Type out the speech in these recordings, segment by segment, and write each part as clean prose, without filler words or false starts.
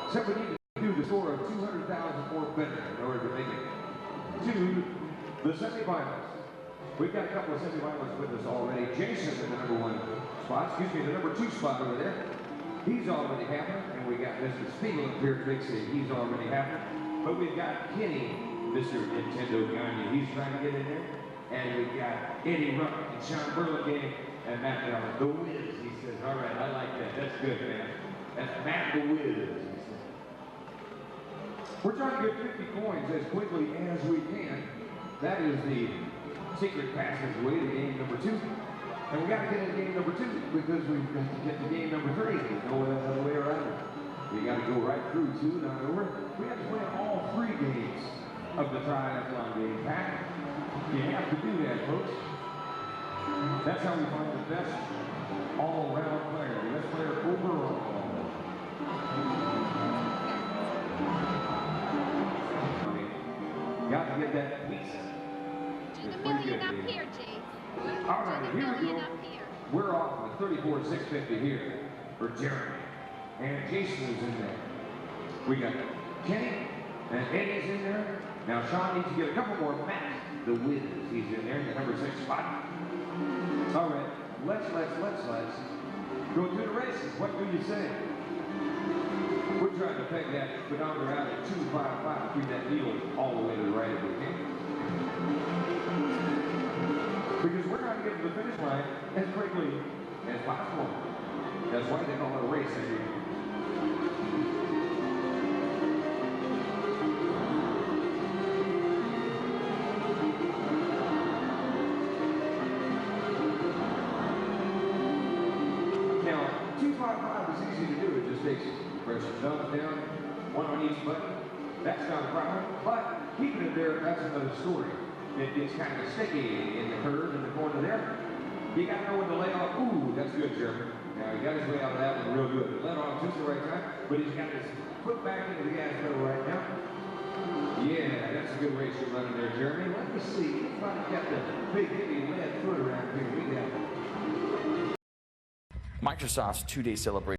Except we need to do the score of 200,000 or better in order to make it to the semifinals. We've got a couple of semifinals with us already. Jason in the #1 spot, the #2 spot over there. He's already happened, and we got Mr. Spiegel up here fixing. He's already happened. But we've got Kenny, Mr. Nintendo Gagne. He's trying to get in there. And we've got Eddie Ruck and Sean Burlingame and Matt Allen. The Wiz, he says. All right, I like that. That's good, man. That's Matt the Wiz, he says. We're trying to get 50 coins as quickly as we can. That is the secret passageway to game #2. And we got to get into game #2 because we've got to get to game #3. There's no other way around it. We got to go right through 2, not over. We have to play all 3 games of the triathlon game pack. You have to do that, folks. That's how we find the best all-around player, the best player overall. Got to get that pizza. Do the million up here, Jay. All right, here we go. We're off with 34,650 here for Jeremy. And Jason is in there. We got Kenny and Eddie's in there. Now Sean needs to get a couple more. Matt, the Wiz, he's in there in the #6 spot. All right, let's go to the races. What do you say? We're trying to peg that speedometer out at 255, keep that needle all the way to the right if we can. Because we're trying to get to the finish line as quickly as possible. That's why they call it a race in here. Now, 255 is easy to do. It just takes press your thumbs down, one on each button. That's not a problem. But keeping it there, that's another story. It gets kind of sticky in the curve in the corner there. You got to know when to lay off. Ooh, that's good, Jeremy. Now, he got his way out of that one real good. Let off just the right time, but he's got his foot back into the gas pedal right now. Yeah, that's a good race you're running there, Jeremy. Let me see. If I got the big, heavy lead foot around here, we got it. Microsoft's 2-day celebration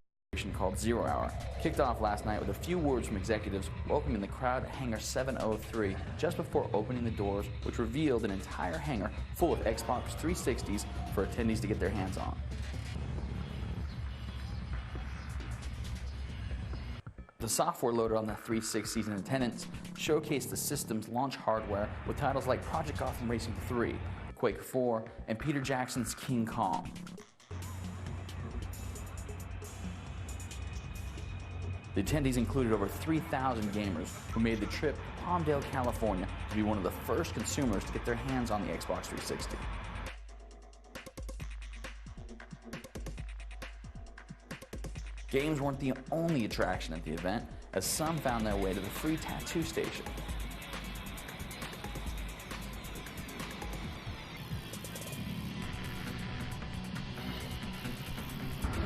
called Zero Hour kicked off last night with a few words from executives welcoming the crowd at Hangar 703 just before opening the doors, which revealed an entire hangar full of Xbox 360s for attendees to get their hands on. The software loaded on the 360s in attendance showcased the system's launch hardware with titles like Project Gotham Racing 3, Quake 4, and Peter Jackson's King Kong. The attendees included over 3,000 gamers who made the trip to Palmdale, California to be one of the first consumers to get their hands on the Xbox 360. Games weren't the only attraction at the event, as some found their way to the free tattoo station.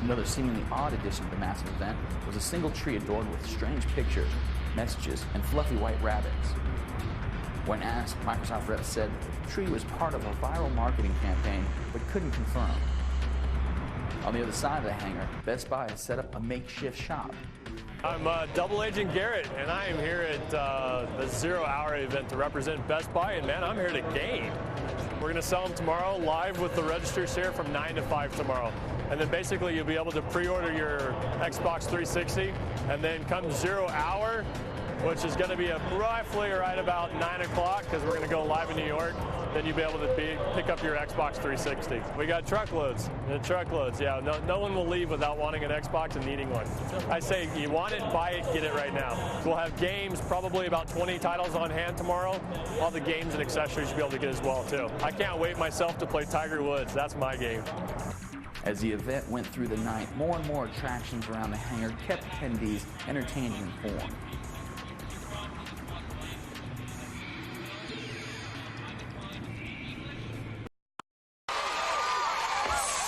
Another seemingly odd addition to the massive event was a single tree adorned with strange pictures, messages, and fluffy white rabbits. When asked, Microsoft reps said the tree was part of a viral marketing campaign, but couldn't confirm. On the other side of the hangar, Best Buy has set up a makeshift shop. I'm Double Agent Garrett, and I am here at the 0 Hour event to represent Best Buy, and man, I'm here to game. We're going to sell them tomorrow live with the registers here from 9 to 5 tomorrow. And then basically you'll be able to pre-order your Xbox 360, and then come 0 Hour, which is going to be roughly right about 9 o'clock because we're going to go live in New York. Then you'll be able to pick up your Xbox 360. We got truckloads, yeah. No one will leave without wanting an Xbox and needing one. I say you want it, buy it, get it right now. We'll have games, probably about 20 titles on hand tomorrow. All the games and accessories you'll be able to get as well too. I can't wait myself to play Tiger Woods. That's my game. As the event went through the night, more and more attractions around the hangar kept attendees entertained and informed.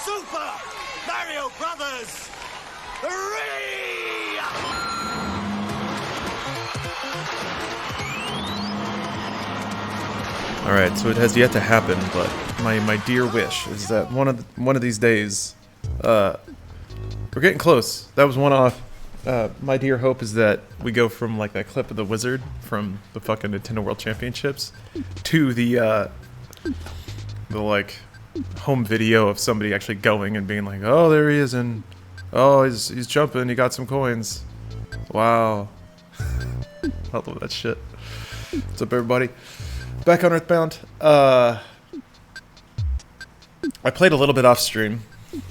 Super Mario Brothers 3! All right, so it has yet to happen, but my dear wish is that one of these days, we're getting close. That was one off. my dear hope is that we go from like that clip of the wizard from the fucking Nintendo World Championships to the like home video of somebody actually going and being like, oh, there he is, and oh, he's jumping, he got some coins. Wow. I love that shit. What's up, everybody? Back on Earthbound. I played a little bit off stream,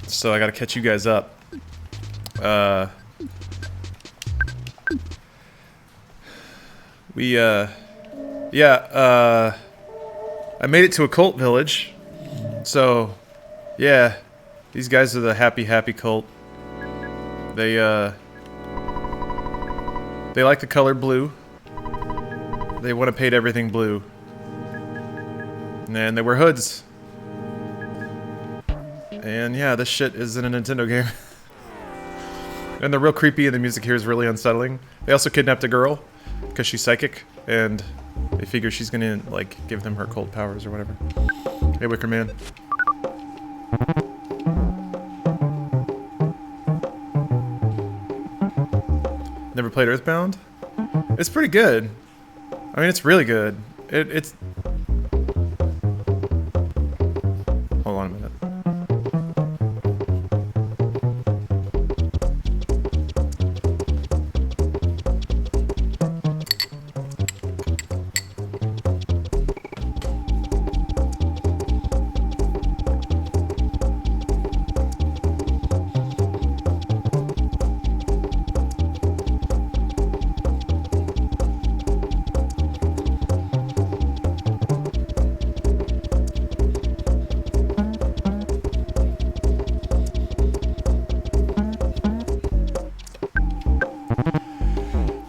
so I gotta catch you guys up. I made it to a cult village. So, yeah, these guys are the happy cult. They like the color blue. They want to paint everything blue. And they wear hoods. And yeah, this shit isn't a Nintendo game. And they're real creepy, and the music here is really unsettling. They also kidnapped a girl, because she's psychic, and they figure she's gonna, like, give them her cult powers or whatever. Hey, Wicker Man. Never played Earthbound? It's pretty good. I mean, it's really good. It's... Hold on a minute.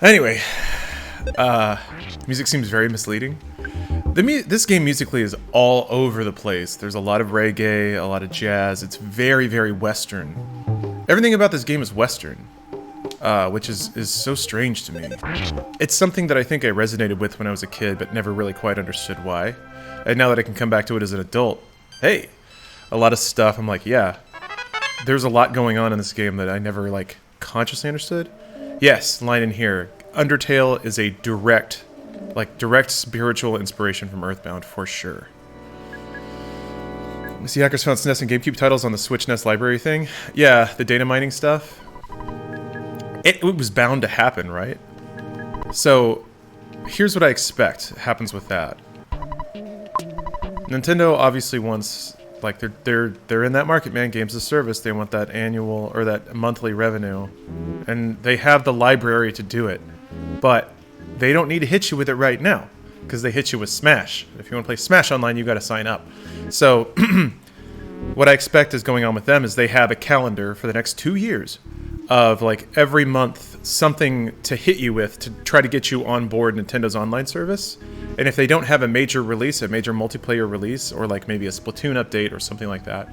Anyway, music seems very misleading. This game musically is all over the place. There's a lot of reggae, a lot of jazz. It's very, very Western. Everything about this game is Western, which is so strange to me. It's something that I think I resonated with when I was a kid, but never really quite understood why. And now that I can come back to it as an adult, hey, a lot of stuff, I'm like, yeah, there's a lot going on in this game that I never, like, consciously understood. Yes, line in here. Undertale is a direct spiritual inspiration from Earthbound, for sure. See, hackers found SNES and GameCube titles on the Switch NES library thing. Yeah, the data mining stuff. It was bound to happen, right? So, here's what I expect happens with that. Nintendo obviously wants, like, they're in that market, man. Games as a service. They want that annual or that monthly revenue, and they have the library to do it. But they don't need to hit you with it right now, because they hit you with Smash. If you want to play Smash Online, you got to sign up. So, what I expect is going on with them is they have a calendar for the next 2 years of, like, every month something to hit you with to try to get you on board Nintendo's online service. And if they don't have a major release, a major multiplayer release, or like maybe a Splatoon update or something like that,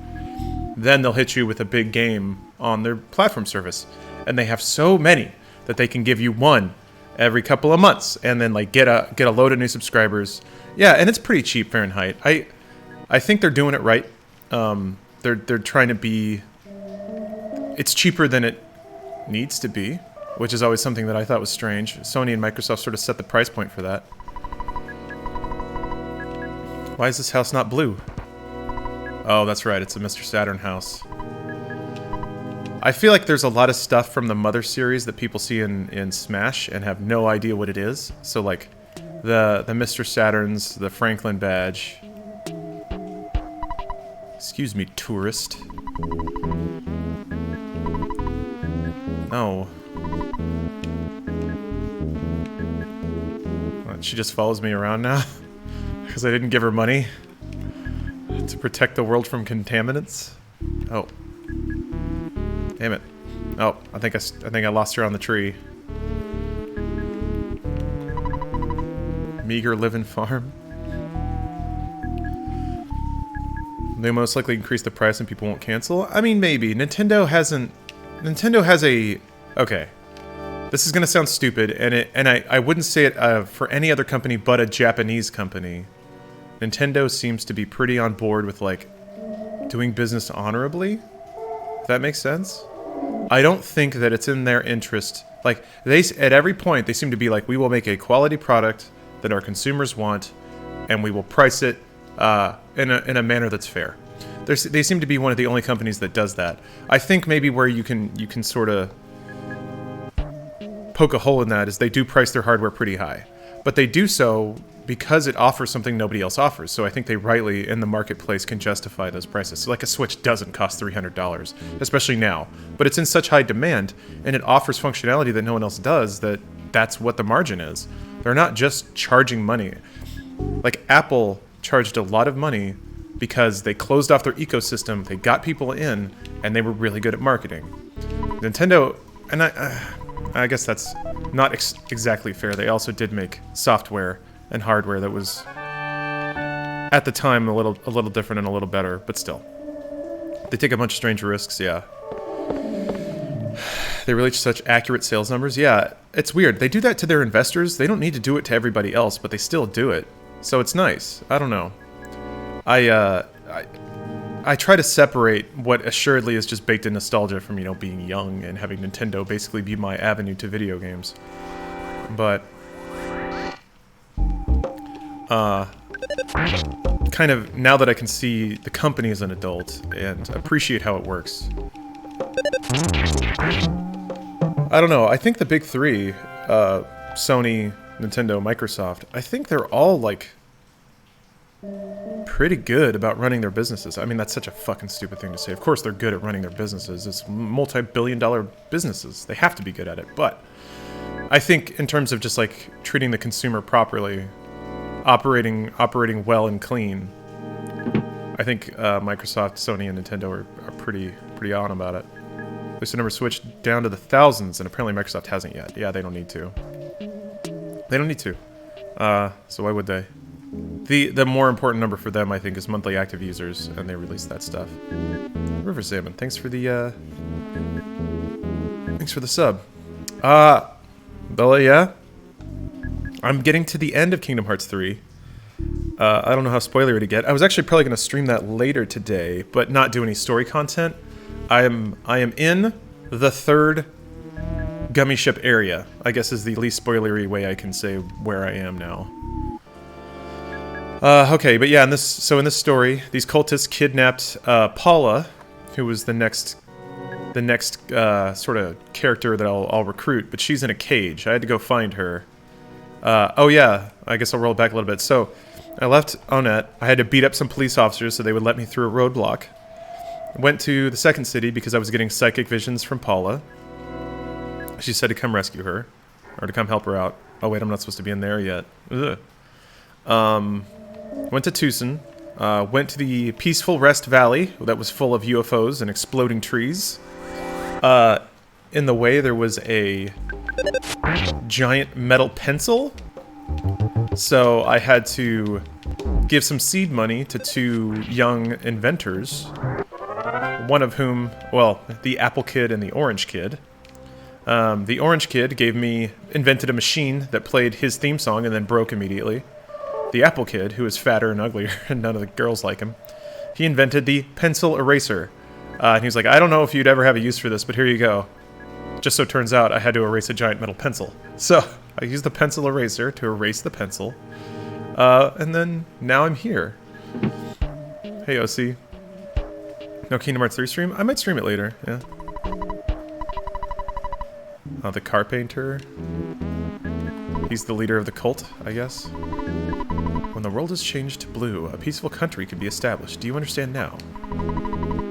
then they'll hit you with a big game on their platform service. And they have so many that they can give you one every couple of months, and then like get a load of new subscribers. Yeah, and it's pretty cheap, Fahrenheit. I think they're doing it right. They're trying to be. It's cheaper than it needs to be, which is always something that I thought was strange. Sony and Microsoft sort of set the price point for that. Why is this house not blue? Oh, that's right. It's a Mr. Saturn house. I feel like there's a lot of stuff from the Mother series that people see in Smash and have no idea what it is. So, like, the Mr. Saturns, the Franklin badge. Excuse me, tourist. No. What, she just follows me around now? Because I didn't give her money to protect the world from contaminants? Oh. Damn it. Oh, I think I lost her on the tree. Meager living farm. They most likely increase the price and people won't cancel? I mean, maybe. Nintendo has a... Okay. This is gonna sound stupid, and I wouldn't say it for any other company but a Japanese company. Nintendo seems to be pretty on board with, like, doing business honorably. If that makes sense? I don't think that it's in their interest. Like, at every point, they seem to be like, we will make a quality product that our consumers want, and we will price it in a manner that's fair. They seem to be one of the only companies that does that. I think maybe where you can sort of poke a hole in that is they do price their hardware pretty high. But they do so because it offers something nobody else offers. So I think they rightly, in the marketplace, can justify those prices. So like a Switch doesn't cost $300, especially now. But it's in such high demand, and it offers functionality that no one else does, that's what the margin is. They're not just charging money. Like, Apple charged a lot of money because they closed off their ecosystem, they got people in, and they were really good at marketing. Nintendo, and I guess that's not exactly fair. They also did make software and hardware that was, at the time, a little different and a little better, but still. They take a bunch of strange risks, yeah. They release such accurate sales numbers, yeah. It's weird. They do that to their investors. They don't need to do it to everybody else, but they still do it. So it's nice. I don't know. I try to separate what assuredly is just baked in nostalgia from, you know, being young and having Nintendo basically be my avenue to video games. But kind of, now that I can see the company as an adult and appreciate how it works. I don't know, I think the big three, Sony, Nintendo, Microsoft, I think they're all, like, pretty good about running their businesses. I mean, that's such a fucking stupid thing to say. Of course they're good at running their businesses. It's multi-billion-dollar businesses. They have to be good at it. But I think in terms of just, like, treating the consumer properly, operating well and clean, I think Microsoft, Sony, and Nintendo are pretty on about it. At least the number switched down to the thousands, and apparently Microsoft hasn't yet. Yeah, they don't need to. They don't need to. So why would they? The more important number for them, I think, is monthly active users, and they release that stuff. River Salmon, thanks for the sub. Bella, yeah? I'm getting to the end of Kingdom Hearts 3. I don't know how spoilery to get. I was actually probably going to stream that later today, but not do any story content. I am in the third gummy ship area, I guess is the least spoilery way I can say where I am now. Okay, but yeah, in this story, these cultists kidnapped Paula, who was the next sort of character that I'll recruit, but she's in a cage. I had to go find her. Oh yeah, I guess I'll roll back a little bit. So, I left Onett. I had to beat up some police officers so they would let me through a roadblock. Went to the second city because I was getting psychic visions from Paula. She said to come rescue her, or to come help her out. Oh wait, I'm not supposed to be in there yet. Ugh. Went to Tucson. Went to the peaceful Rest Valley that was full of UFOs and exploding trees. In the way there was a giant metal pencil. So I had to give some seed money to two young inventors. One of whom, well, the Apple Kid and the Orange Kid. The Orange Kid invented a machine that played his theme song and then broke immediately. The Apple Kid, who is fatter and uglier, and none of the girls like him, he invented the pencil eraser. And he was like, I don't know if you'd ever have a use for this, but here you go. Just so it turns out, I had to erase a giant metal pencil. So, I used the pencil eraser to erase the pencil. And then, now I'm here. Hey, OC. No Kingdom Hearts 3 stream? I might stream it later, yeah. The car painter. He's the leader of the cult, I guess. When the world is changed to blue, a peaceful country can be established. Do you understand now?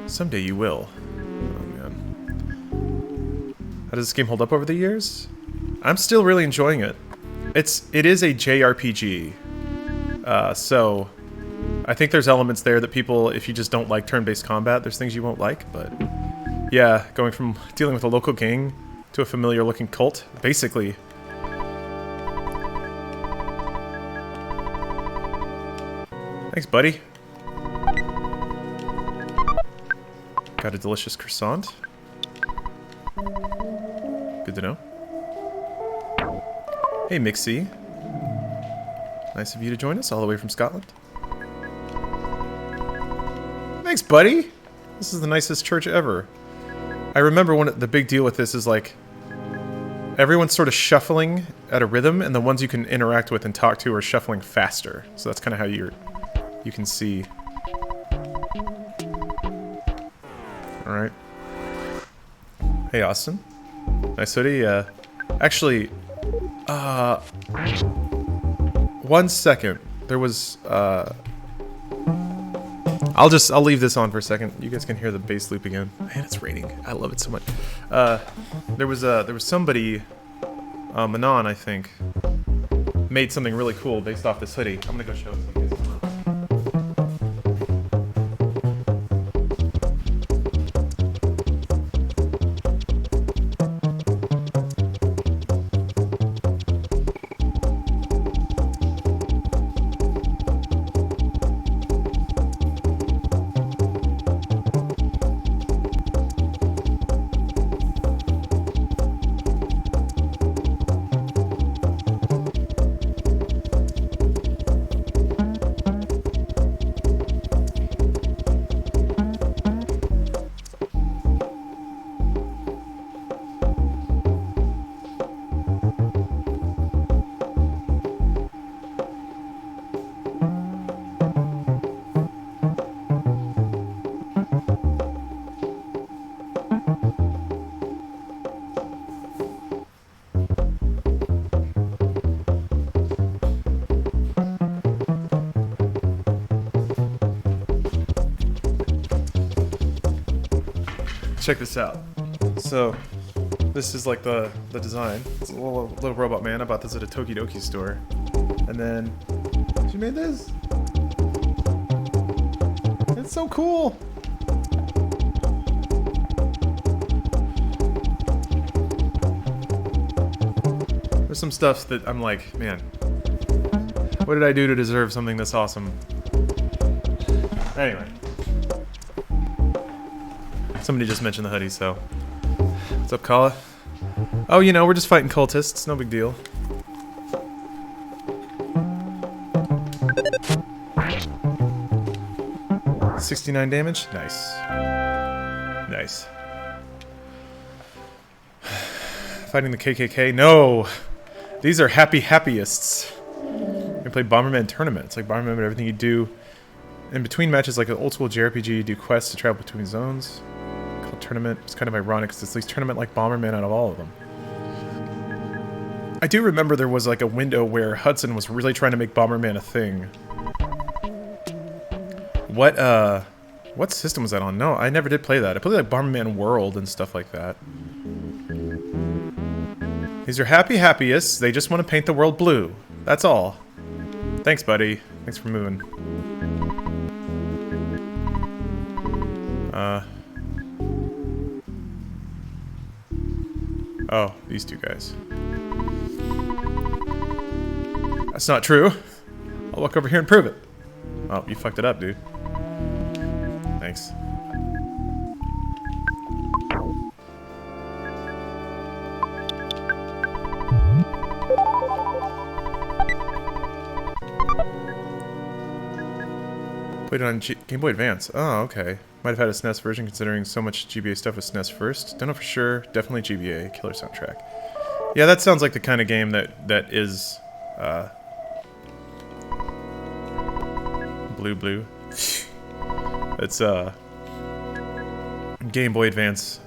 Someday you will. Oh, man. How does this game hold up over the years? I'm still really enjoying it. It is a JRPG. So I think there's elements there that people, if you just don't like turn-based combat, there's things you won't like, but yeah, going from dealing with a local gang to a familiar-looking cult, basically. Thanks, buddy. Got a delicious croissant. Good to know. Hey, Mixie. Nice of you to join us all the way from Scotland. Thanks, buddy. This is the nicest church ever. I remember the big deal with this is like everyone's sort of shuffling at a rhythm, and the ones you can interact with and talk to are shuffling faster. So that's kind of how you can see. All right. Hey, Austin. Nice hoodie. Actually, 1 second. There was. I'll leave this on for a second. You guys can hear the bass loop again. Man, it's raining. I love it so much. There was somebody, Manon, I think, made something really cool based off this hoodie. I'm gonna go show it to you guys. Check this out. So, this is like the design. It's a little robot man. I bought this at a Tokidoki store. And then, she made this. It's so cool. There's some stuff that I'm like, man, what did I do to deserve something this awesome? Anyway. Somebody just mentioned the hoodie, so. What's up, Kala? Oh, you know, we're just fighting cultists. No big deal. $69 damage? Nice. Nice. Fighting the KKK? No! These are happiest. You can play Bomberman Tournament. It's like Bomberman, but everything you do in between matches, like an old school JRPG, you do quests to travel between zones. Tournament. It's kind of ironic because it's least tournament like Bomberman out of all of them. I do remember there was like a window where Hudson was really trying to make Bomberman a thing. What system was that on? No, I never did play that. I played like Bomberman World and stuff like that. These are happiest. They just want to paint the world blue. That's all. Thanks, buddy. Thanks for moving. Oh, these two guys. That's not true. I'll walk over here and prove it. Oh, you fucked it up, dude. Thanks. Played it on Game Boy Advance. Oh, okay. Might have had a SNES version considering so much GBA stuff was SNES first. Don't know for sure. Definitely GBA. Killer soundtrack. Yeah, that sounds like the kind of game that is blue. It's Game Boy Advance.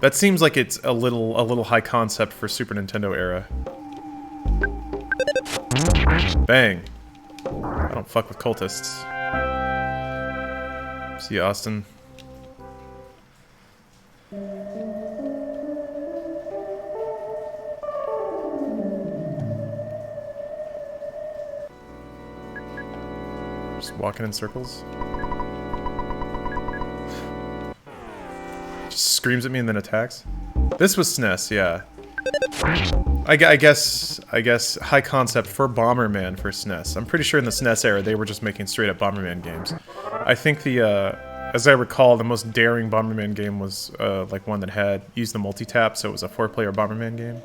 That seems like it's a little high concept for Super Nintendo era. Bang. I don't fuck with cultists. See you, Austin. Just walking in circles. Just screams at me and then attacks. This was SNES, yeah. I guess high concept for Bomberman for SNES. I'm pretty sure in the SNES era they were just making straight up Bomberman games. I think as I recall, the most daring Bomberman game was like one that used the multi-tap, so it was a 4-player Bomberman game.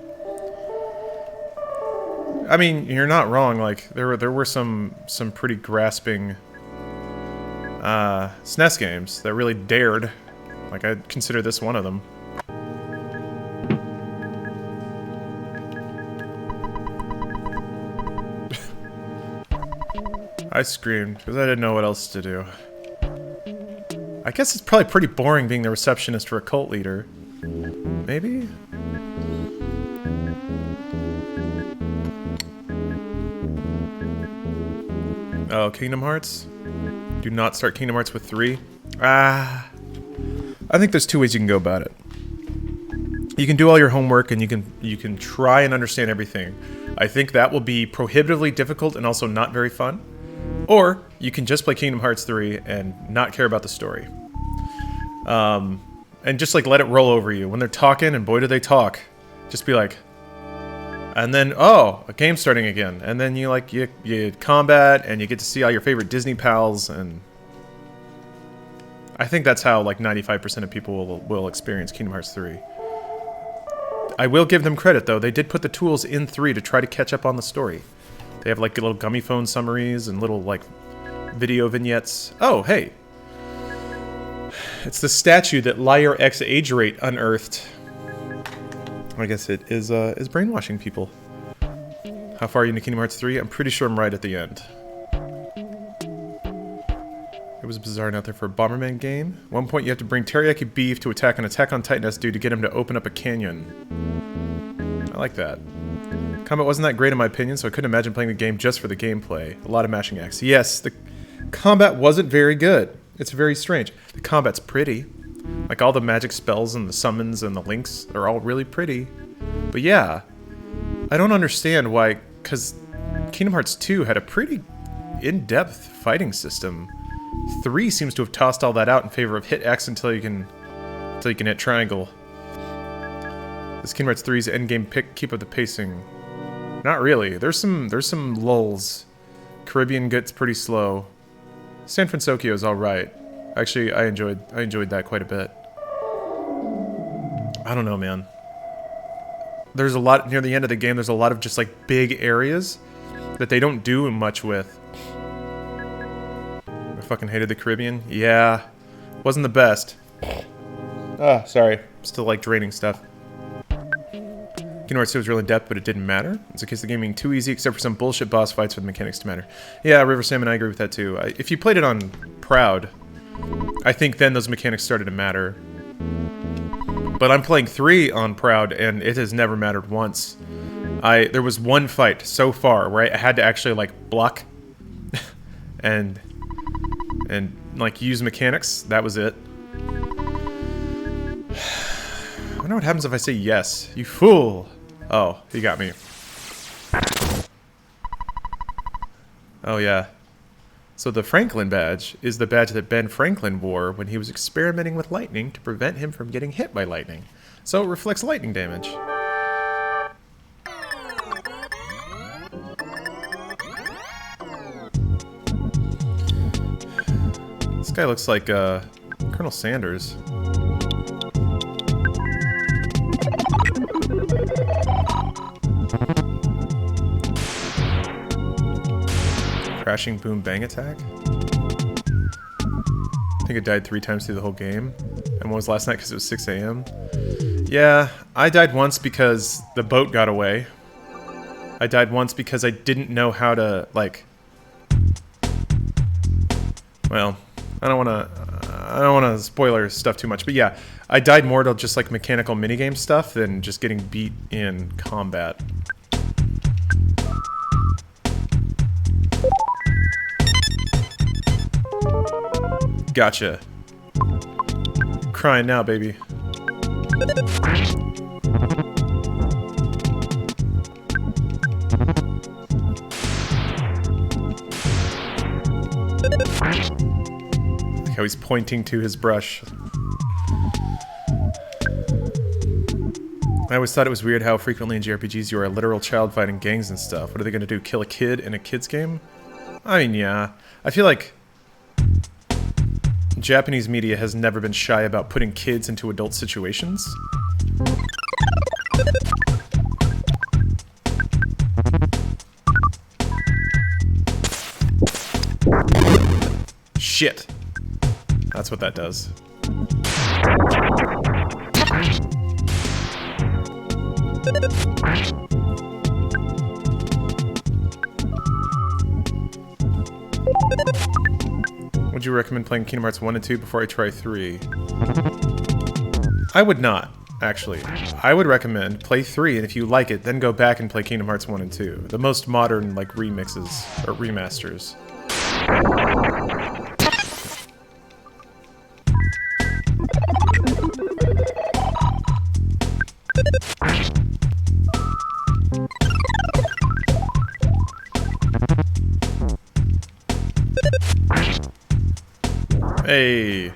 I mean, you're not wrong. Like there were some pretty grasping SNES games that really dared, Like, I'd consider this one of them. I screamed because I didn't know what else to do. I guess it's probably pretty boring being the receptionist for a cult leader. Maybe? Oh, Kingdom Hearts? Do not start Kingdom Hearts with 3. I think there's 2 ways you can go about it. You can do all your homework and you can try and understand everything. I think that will be prohibitively difficult and also not very fun. Or you can just play Kingdom Hearts 3 and not care about the story. And just like let it roll over you. When they're talking, and boy do they talk, just be like, and then, oh, a game's starting again. And then you combat and you get to see all your favorite Disney pals, and I think that's how like 95% of people will experience Kingdom Hearts 3. I will give them credit though, they did put the tools in 3 to try to catch up on the story. They have like little gummy phone summaries and little like video vignettes. Oh, hey. It's the statue that Liar X Age Rate unearthed. I guess it is brainwashing people. How far are you into Kingdom Hearts 3? I'm pretty sure I'm right at the end. It was bizarre out there for a Bomberman game. At one point you have to bring teriyaki beef to attack an Attack on Titan-esque dude to get him to open up a canyon. I like that. Combat wasn't that great in my opinion, so I couldn't imagine playing the game just for the gameplay. A lot of mashing X. Yes, the combat wasn't very good. It's very strange. The combat's pretty. Like all the magic spells and the summons and the links are all really pretty. But yeah, I don't understand why, because Kingdom Hearts 2 had a pretty in-depth fighting system. 3 seems to have tossed all that out in favor of hit X until you can hit triangle. This Kingdom Hearts 3's endgame pick, keep up the pacing. Not really. There's some lulls. Caribbean gets pretty slow. San Francisco is all right. Actually, I enjoyed that quite a bit. I don't know, man. There's a lot near the end of the game. There's a lot of just like big areas that they don't do much with. I fucking hated the Caribbean. Yeah, wasn't the best. Ah, sorry. Still like draining stuff. Kingdom Hearts 2 was really in depth, but it didn't matter. It's a case of the game being too easy, except for some bullshit boss fights for the mechanics to matter. Yeah, River Salmon, I agree with that too. If you played it on Proud, I think then those mechanics started to matter. But I'm playing 3 on Proud, and it has never mattered once. There was one fight so far where I had to actually like block and like use mechanics. That was it. I wonder what happens if I say yes. You fool! Oh, he got me. Oh yeah. So the Franklin badge is the badge that Ben Franklin wore when he was experimenting with lightning to prevent him from getting hit by lightning. So it reflects lightning damage. This guy looks like Colonel Sanders. Crashing boom bang attack? I think I died 3 times through the whole game. And one was last night because it was 6 a.m. Yeah, I died once because the boat got away. I died once because I didn't know how to, like... Well, I don't want to spoiler stuff too much, but yeah, I died more to just like mechanical minigame stuff than just getting beat in combat. Gotcha. Crying now, baby. Like how he's pointing to his brush. I always thought it was weird how frequently in JRPGs you are a literal child fighting gangs and stuff. What are they gonna do, kill a kid in a kid's game? I mean, yeah. I feel like Japanese media has never been shy about putting kids into adult situations. Shit. That's what that does. Would you recommend playing Kingdom Hearts 1 and 2 before I try 3? I would not, actually. I would recommend play 3, and if you like it, then go back and play Kingdom Hearts 1 and 2. The most modern, like, remixes, or remasters. Hey!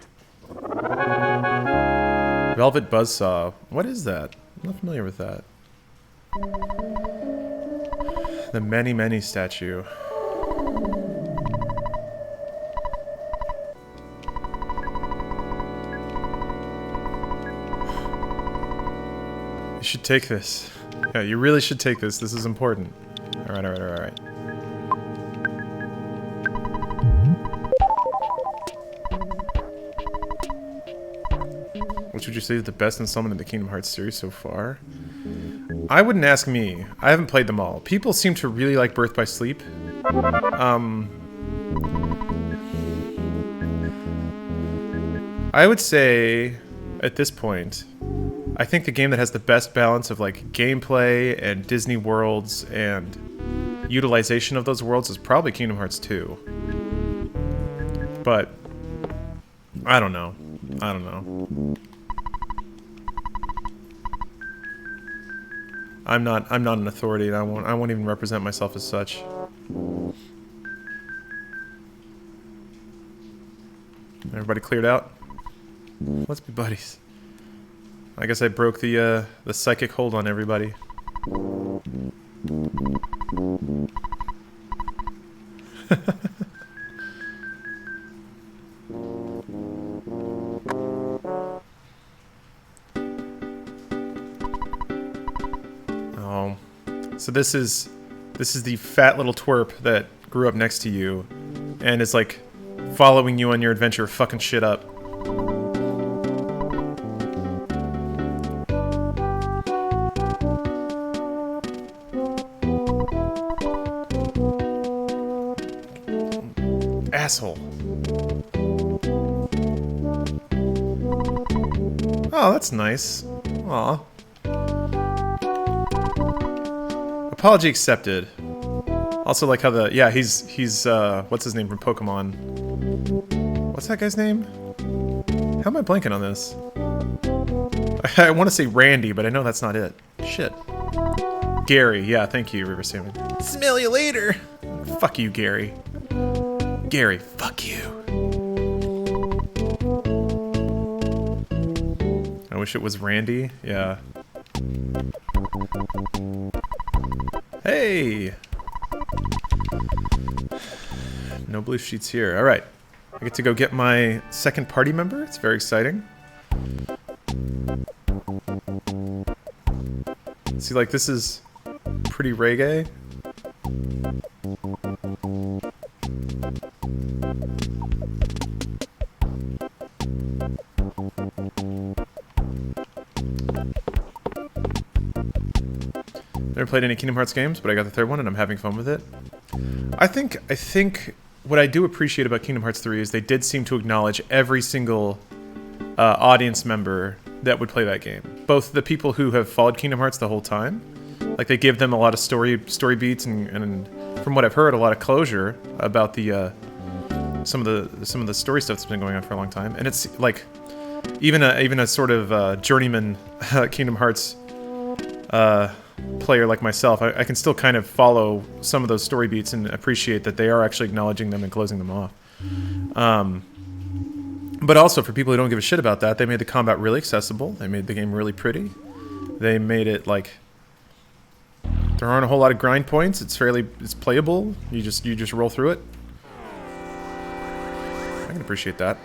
Velvet Buzzsaw. What is that? I'm not familiar with that. The Many Many statue. You should take this. Yeah, you really should take this. This is important. Alright, alright, alright, alright. Which would you say is the best installment of the Kingdom Hearts series so far? I wouldn't ask me. I haven't played them all. People seem to really like Birth by Sleep. I would say, at this point, I think the game that has the best balance of like gameplay and Disney worlds and utilization of those worlds is probably Kingdom Hearts 2. But I don't know. I don't know. I'm not an authority, and I won't even represent myself as such. Everybody cleared out? Let's be buddies. I guess I broke the psychic hold on everybody. Oh, so this is the fat little twerp that grew up next to you, and is like following you on your adventure, fucking shit up. Asshole. Oh, that's nice. Aw. Apology accepted. Also like how the... Yeah, he's what's his name from Pokemon? What's that guy's name? How am I blanking on this? I want to say Randy, but I know that's not it. Shit. Gary. Yeah, thank you, River Salmon. Smell you later. Fuck you, Gary. Gary, fuck you. I wish it was Randy. Yeah. Hey! No blue sheets here. Alright. I get to go get my second party member. It's very exciting. See, like, this is pretty reggae. Never played any Kingdom Hearts games, but I got the third one and I'm having fun with it. I think what I do appreciate about Kingdom Hearts 3 is they did seem to acknowledge every single audience member that would play that game. Both the people who have followed Kingdom Hearts the whole time, like they give them a lot of story beats and from what I've heard, a lot of closure about the some of the story stuff that's been going on for a long time. And it's like even a sort of journeyman Kingdom Hearts player like myself, I can still kind of follow some of those story beats and appreciate that they are actually acknowledging them and closing them off. But also, for people who don't give a shit about that, they made the combat really accessible. They made the game really pretty. They made it like there aren't a whole lot of grind points. It's playable. You just roll through it. I can appreciate that.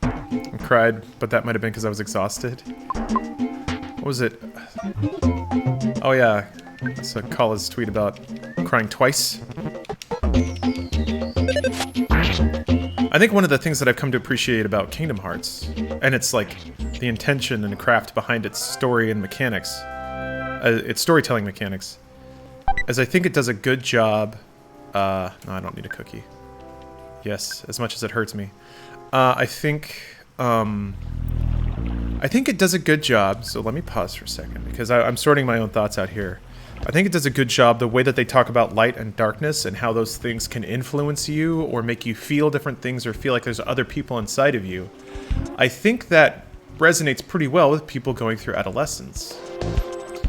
I cried, but that might have been because I was exhausted. What was it? Oh yeah, I saw Kala's tweet about crying twice. I think one of the things that I've come to appreciate about Kingdom Hearts, and it's like the intention and craft behind its story and mechanics, its storytelling mechanics, is I think it does a good job. No, I don't need a cookie. Yes, as much as it hurts me. I think it does a good job. So let me pause for a second because I'm sorting my own thoughts out here. I think it does a good job the way that they talk about light and darkness and how those things can influence you or make you feel different things or feel like there's other people inside of you. I think that resonates pretty well with people going through adolescence.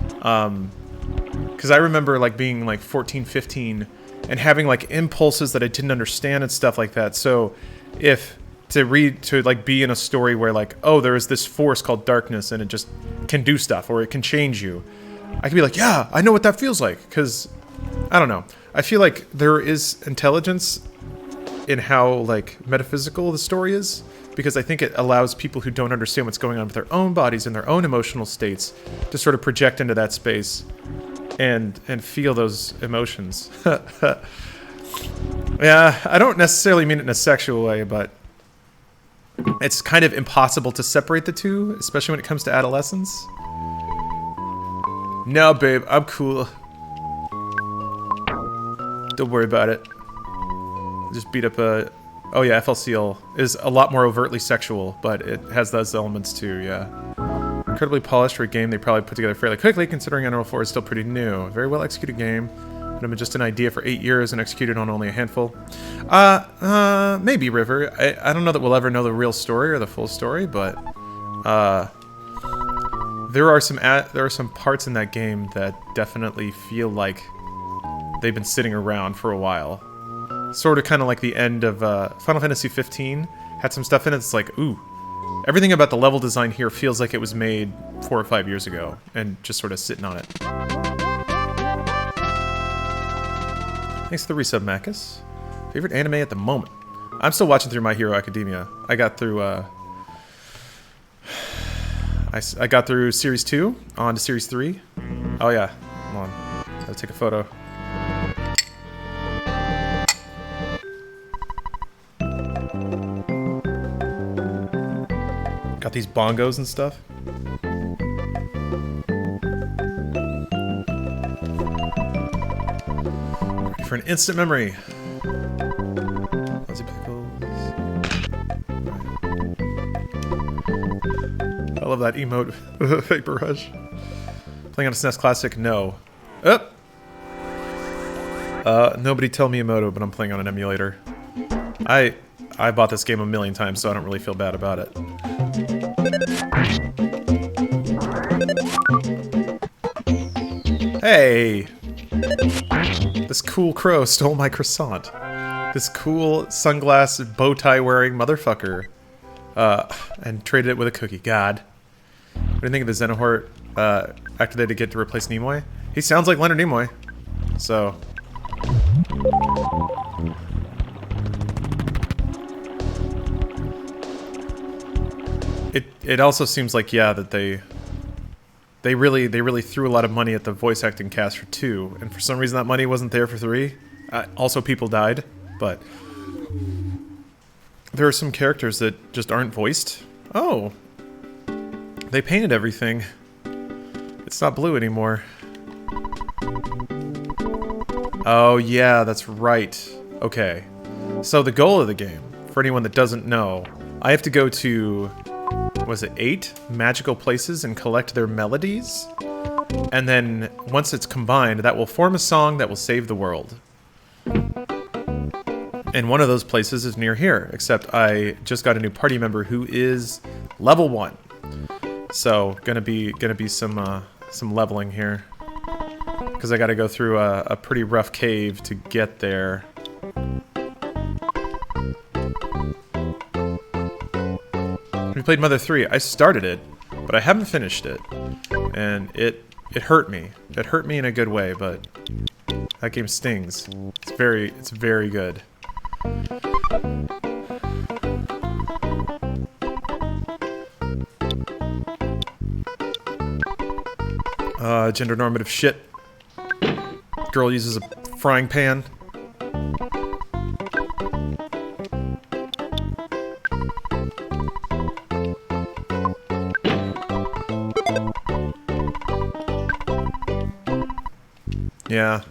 Because I remember like being like 14, 15 and having like impulses that I didn't understand and stuff like that. So if to be in a story where like, oh, there is this force called darkness and it just can do stuff or it can change you, I can be like, yeah, I know what that feels like. Because I don't know, I feel like there is intelligence in how like metaphysical the story is, because I think it allows people who don't understand what's going on with their own bodies and their own emotional states to sort of project into that space and feel those emotions. Yeah, I don't necessarily mean it in a sexual way, but it's kind of impossible to separate the two, especially when it comes to adolescence. No, babe, I'm cool. Don't worry about it. Just beat up a... Oh yeah, FLCL is a lot more overtly sexual, but it has those elements too, yeah. Incredibly polished for a game they probably put together fairly quickly, considering Unreal 4 is still pretty new. Very well executed game. But been just an idea for 8 years and executed on only a handful. Maybe, River. I don't know that we'll ever know the real story or the full story, but there are some parts in that game that definitely feel like they've been sitting around for a while. Sort of kind of like the end of Final Fantasy 15 had some stuff in it that's like, ooh, everything about the level design here feels like it was made 4 or 5 years ago and just sort of sitting on it. Thanks for the resub, Macus. Favorite anime at the moment? I'm still watching through My Hero Academia. I got through I got through Series 2, on to Series 3. Oh yeah, hold on. Gotta take a photo. Got these bongos and stuff. Ready for an instant memory. Fuzzy pickles. I love that emote. Vapor Rush. Playing on a SNES Classic? No. Up. Nobody tell Miyamoto, but I'm playing on an emulator. I bought this game a million times, so I don't really feel bad about it. Hey! This cool crow stole my croissant. This cool sunglass bow tie wearing motherfucker. And traded it with a cookie. God. What do you think of the Xenohort actor they did get to replace Nimoy? He sounds like Leonard Nimoy. So... It also seems like, yeah, that they really threw a lot of money at the voice acting cast for 2, and for some reason that money wasn't there for 3. Also, people died, but there are some characters that just aren't voiced. Oh, they painted everything. It's not blue anymore. Oh yeah, that's right. Okay, so the goal of the game, for anyone that doesn't know, I have to go to... was it 8 magical places and collect their melodies? And then, once it's combined, that will form a song that will save the world. And one of those places is near here, except I just got a new party member who is level 1. So, gonna be some leveling here. Because I gotta go through a pretty rough cave to get there. We played Mother 3. I started it, but I haven't finished it. And it hurt me. It hurt me in a good way, but that game stings. It's very good. Gender normative shit. Girl uses a frying pan. Yeah.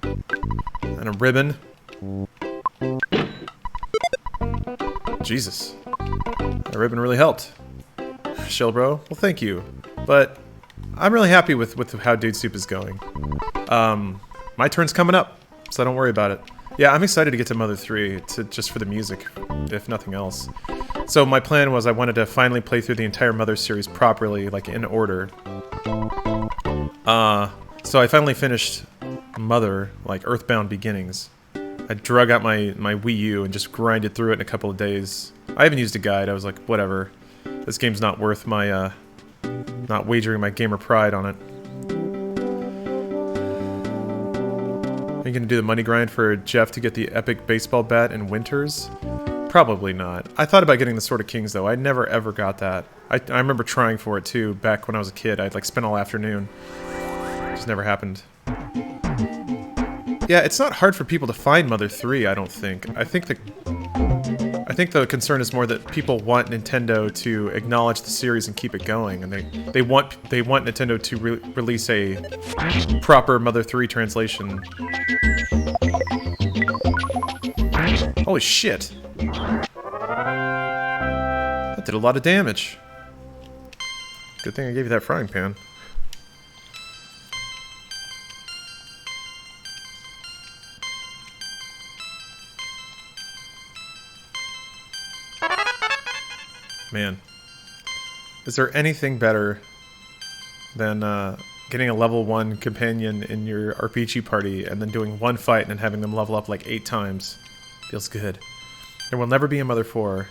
And a ribbon. Jesus. That ribbon really helped. Shill bro, well thank you. But I'm really happy with how Dude Soup is going. My turn's coming up, so don't worry about it. Yeah, I'm excited to get to Mother 3, just for the music, if nothing else. So my plan was I wanted to finally play through the entire Mother series properly, like in order. So I finally finished Mother, like Earthbound Beginnings. I drug out my Wii U and just grinded through it in a couple of days. I haven't used a guide, I was like, whatever. This game's not worth my, not wagering my gamer pride on it. Are you gonna do the money grind for Jeff to get the epic baseball bat in Winters? Probably not. I thought about getting the Sword of Kings though. I never ever got that. I remember trying for it too back when I was a kid. I'd like spend all afternoon. It just never happened. Yeah, it's not hard for people to find Mother 3, I don't think. I think the concern is more that people want Nintendo to acknowledge the series and keep it going, and they want Nintendo to release a proper Mother 3 translation. Holy shit! That did a lot of damage. Good thing I gave you that frying pan. Man, is there anything better than getting a level 1 companion in your RPG party and then doing one fight and having them level up like 8 times? Feels good. There will never be a Mother 4.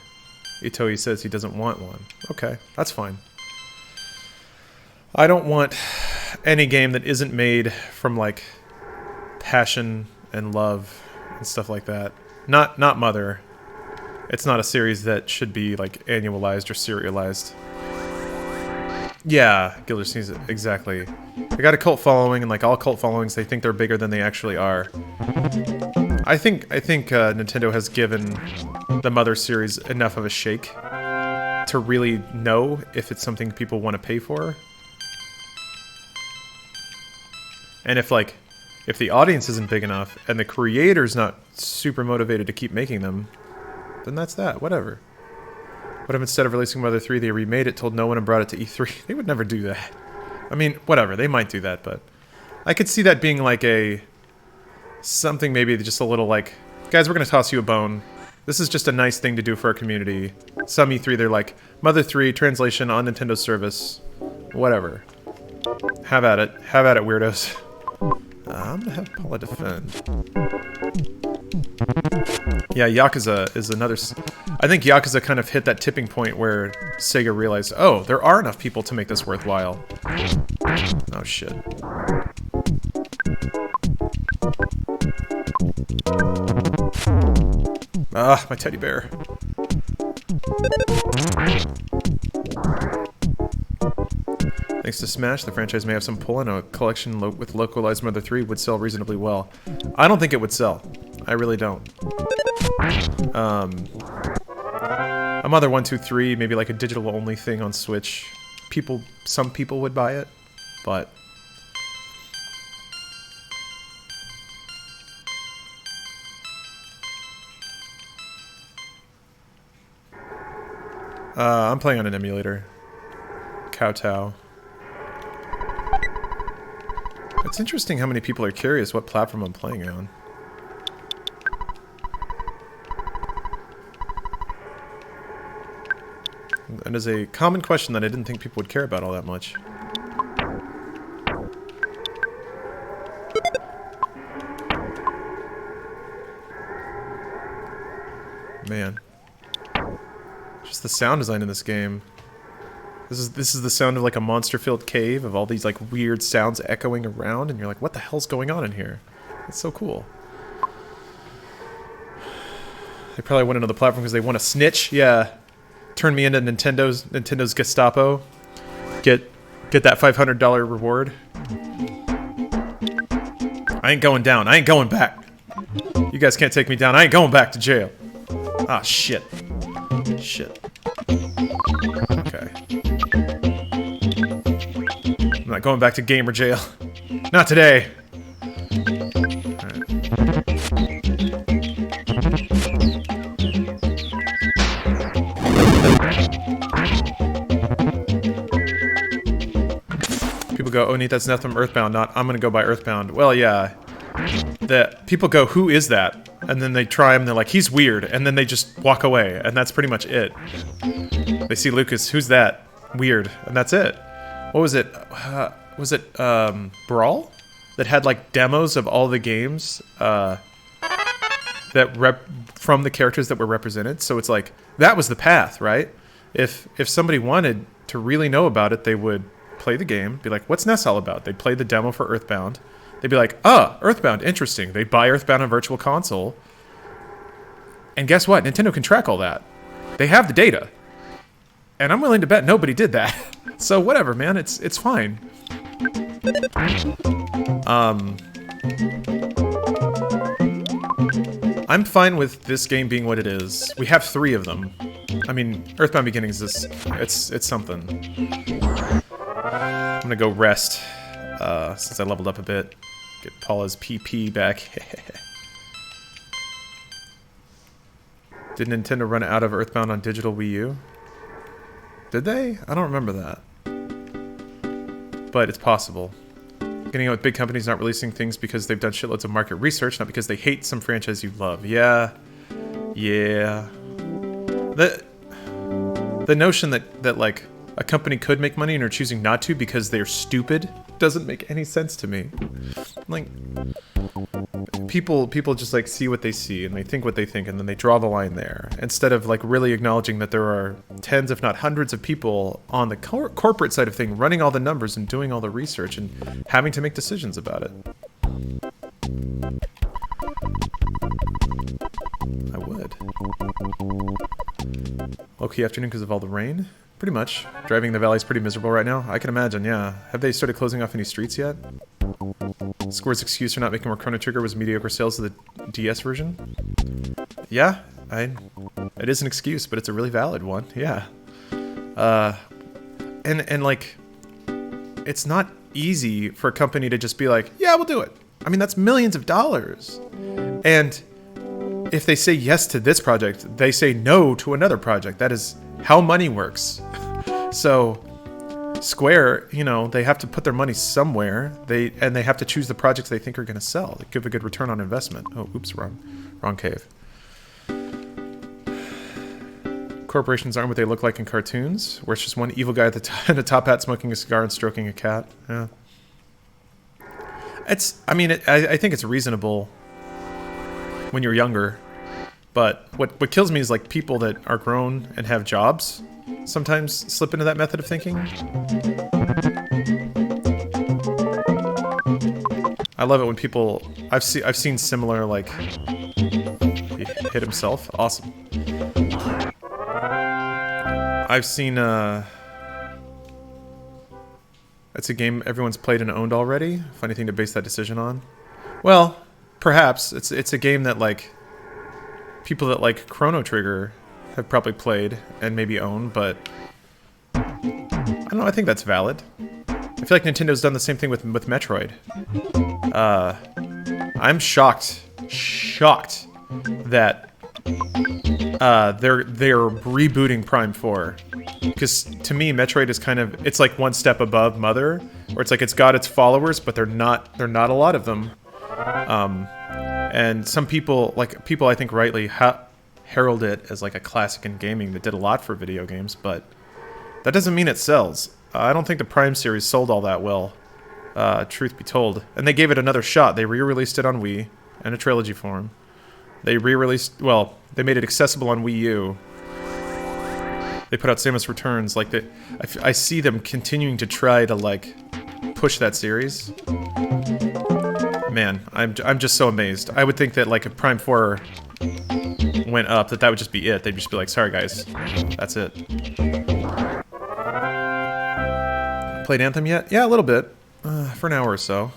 Itoi says he doesn't want one. Okay, that's fine. I don't want any game that isn't made from like passion and love and stuff like that. Not Mother. It's not a series that should be, like, annualized or serialized. Yeah, Gildersleeves, exactly. They got a cult following, and like all cult followings, they think they're bigger than they actually are. I think Nintendo has given the Mother series enough of a shake to really know if it's something people want to pay for. And if the audience isn't big enough, and the creator's not super motivated to keep making them, then that's that, whatever. What if instead of releasing Mother 3, they remade it, told no one, and brought it to E3? They would never do that. I mean, whatever, they might do that, but I could see that being like something maybe just a little like, guys, we're gonna toss you a bone. This is just a nice thing to do for our community. Some E3, they're like, Mother 3, translation on Nintendo service. Whatever. Have at it, weirdos. I'm gonna have Paula defend. Yeah, Yakuza is another... I think Yakuza kind of hit that tipping point where Sega realized, oh, there are enough people to make this worthwhile. Oh, shit. Ah, my teddy bear. Thanks to Smash, the franchise may have some pull, and a collection with localized Mother 3 would sell reasonably well. I don't think it would sell. I really don't. A Mother 1, 2, 3, maybe like a digital-only thing on Switch. Some people would buy it, but... I'm playing on an emulator. Kowtow. It's interesting how many people are curious what platform I'm playing on. That is a common question that I didn't think people would care about all that much. Man. Just the sound design in this game. This is the sound of like a monster-filled cave of all these like weird sounds echoing around, and you're like, what the hell's going on in here? It's so cool. They probably went into the platform because they want to snitch. Yeah, turn me into Nintendo's Gestapo. Get that $500 reward. I ain't going down. I ain't going back. You guys can't take me down. I ain't going back to jail. Ah, shit. Shit. Okay. I'm not going back to gamer jail. Not today. oh neat, that's nothing from Earthbound, not I'm gonna go buy Earthbound. Well, yeah. That people go, who is that? And then they try him, they're like, he's weird, and then they just walk away, and that's pretty much it. They see Lucas, who's that? Weird, and that's it. What was it? Was it Brawl? That had like demos of all the games from the characters that were represented. So it's like that was the path, right? If somebody wanted to really know about it, they would play the game, be like, what's Ness all about? They'd play the demo for Earthbound. They'd be like, Earthbound, interesting. They'd buy Earthbound on Virtual Console. And guess what? Nintendo can track all that. They have the data. And I'm willing to bet nobody did that. So whatever, man. It's fine. I'm fine with this game being what it is. We have 3 of them. I mean, Earthbound Beginnings is it's something. I'm gonna go rest since I leveled up a bit. Get Paula's PP back. Did Nintendo run out of Earthbound on digital Wii U? Did they? I don't remember that. But it's possible. Getting out with big companies not releasing things because they've done shitloads of market research, not because they hate some franchise you love. Yeah. Yeah. The notion that like a company could make money and are choosing not to because they're stupid doesn't make any sense to me. Like people just like see what they see and they think what they think and then they draw the line there instead of like really acknowledging that there are tens if not hundreds of people on the corporate side of things running all the numbers and doing all the research and having to make decisions about it. I would. Low-key afternoon because of all the rain? Pretty much. Driving the valley's pretty miserable right now. I can imagine, yeah. Have they started closing off any streets yet? Square's excuse for not making more Chrono Trigger was mediocre sales of the DS version? Yeah, it is an excuse, but it's a really valid one, yeah. And like, it's not easy for a company to just be like, yeah, we'll do it. I mean, that's millions of dollars. And if they say yes to this project, they say no to another project. That is how money works. So Square, you know, they have to put their money somewhere. They have to choose the projects they think are going to sell. They give a good return on investment. Oh, oops, wrong cave. Corporations aren't what they look like in cartoons, where it's just one evil guy in a top hat smoking a cigar and stroking a cat. Yeah. I think it's reasonable when you're younger, but what kills me is like people that are grown and have jobs sometimes slip into that method of thinking. I love it when people I've seen similar, like, he hit himself. Awesome. I've seen it's a game everyone's played and owned already. Funny thing to base that decision on. Well, perhaps it's a game that like people that like Chrono Trigger have probably played and maybe own, but I don't know, I think that's valid. I feel like Nintendo's done the same thing with Metroid. I'm shocked that they're rebooting Prime 4. Because to me, Metroid is kind of, it's like one step above Mother, where it's like it's got its followers, but they're not a lot of them. And some people I think rightly herald it as like a classic in gaming that did a lot for video games, but that doesn't mean it sells. I don't think the Prime series sold all that well, truth be told. And they gave it another shot. They re-released it on Wii in a trilogy form. They they made it accessible on Wii U. They put out Samus Returns. Like I see them continuing to try to like push that series. Man, I'm just so amazed. I would think that like if Prime 4 went up, that would just be it. They'd just be like, sorry guys, that's it. Played Anthem yet? Yeah, a little bit. For an hour or so.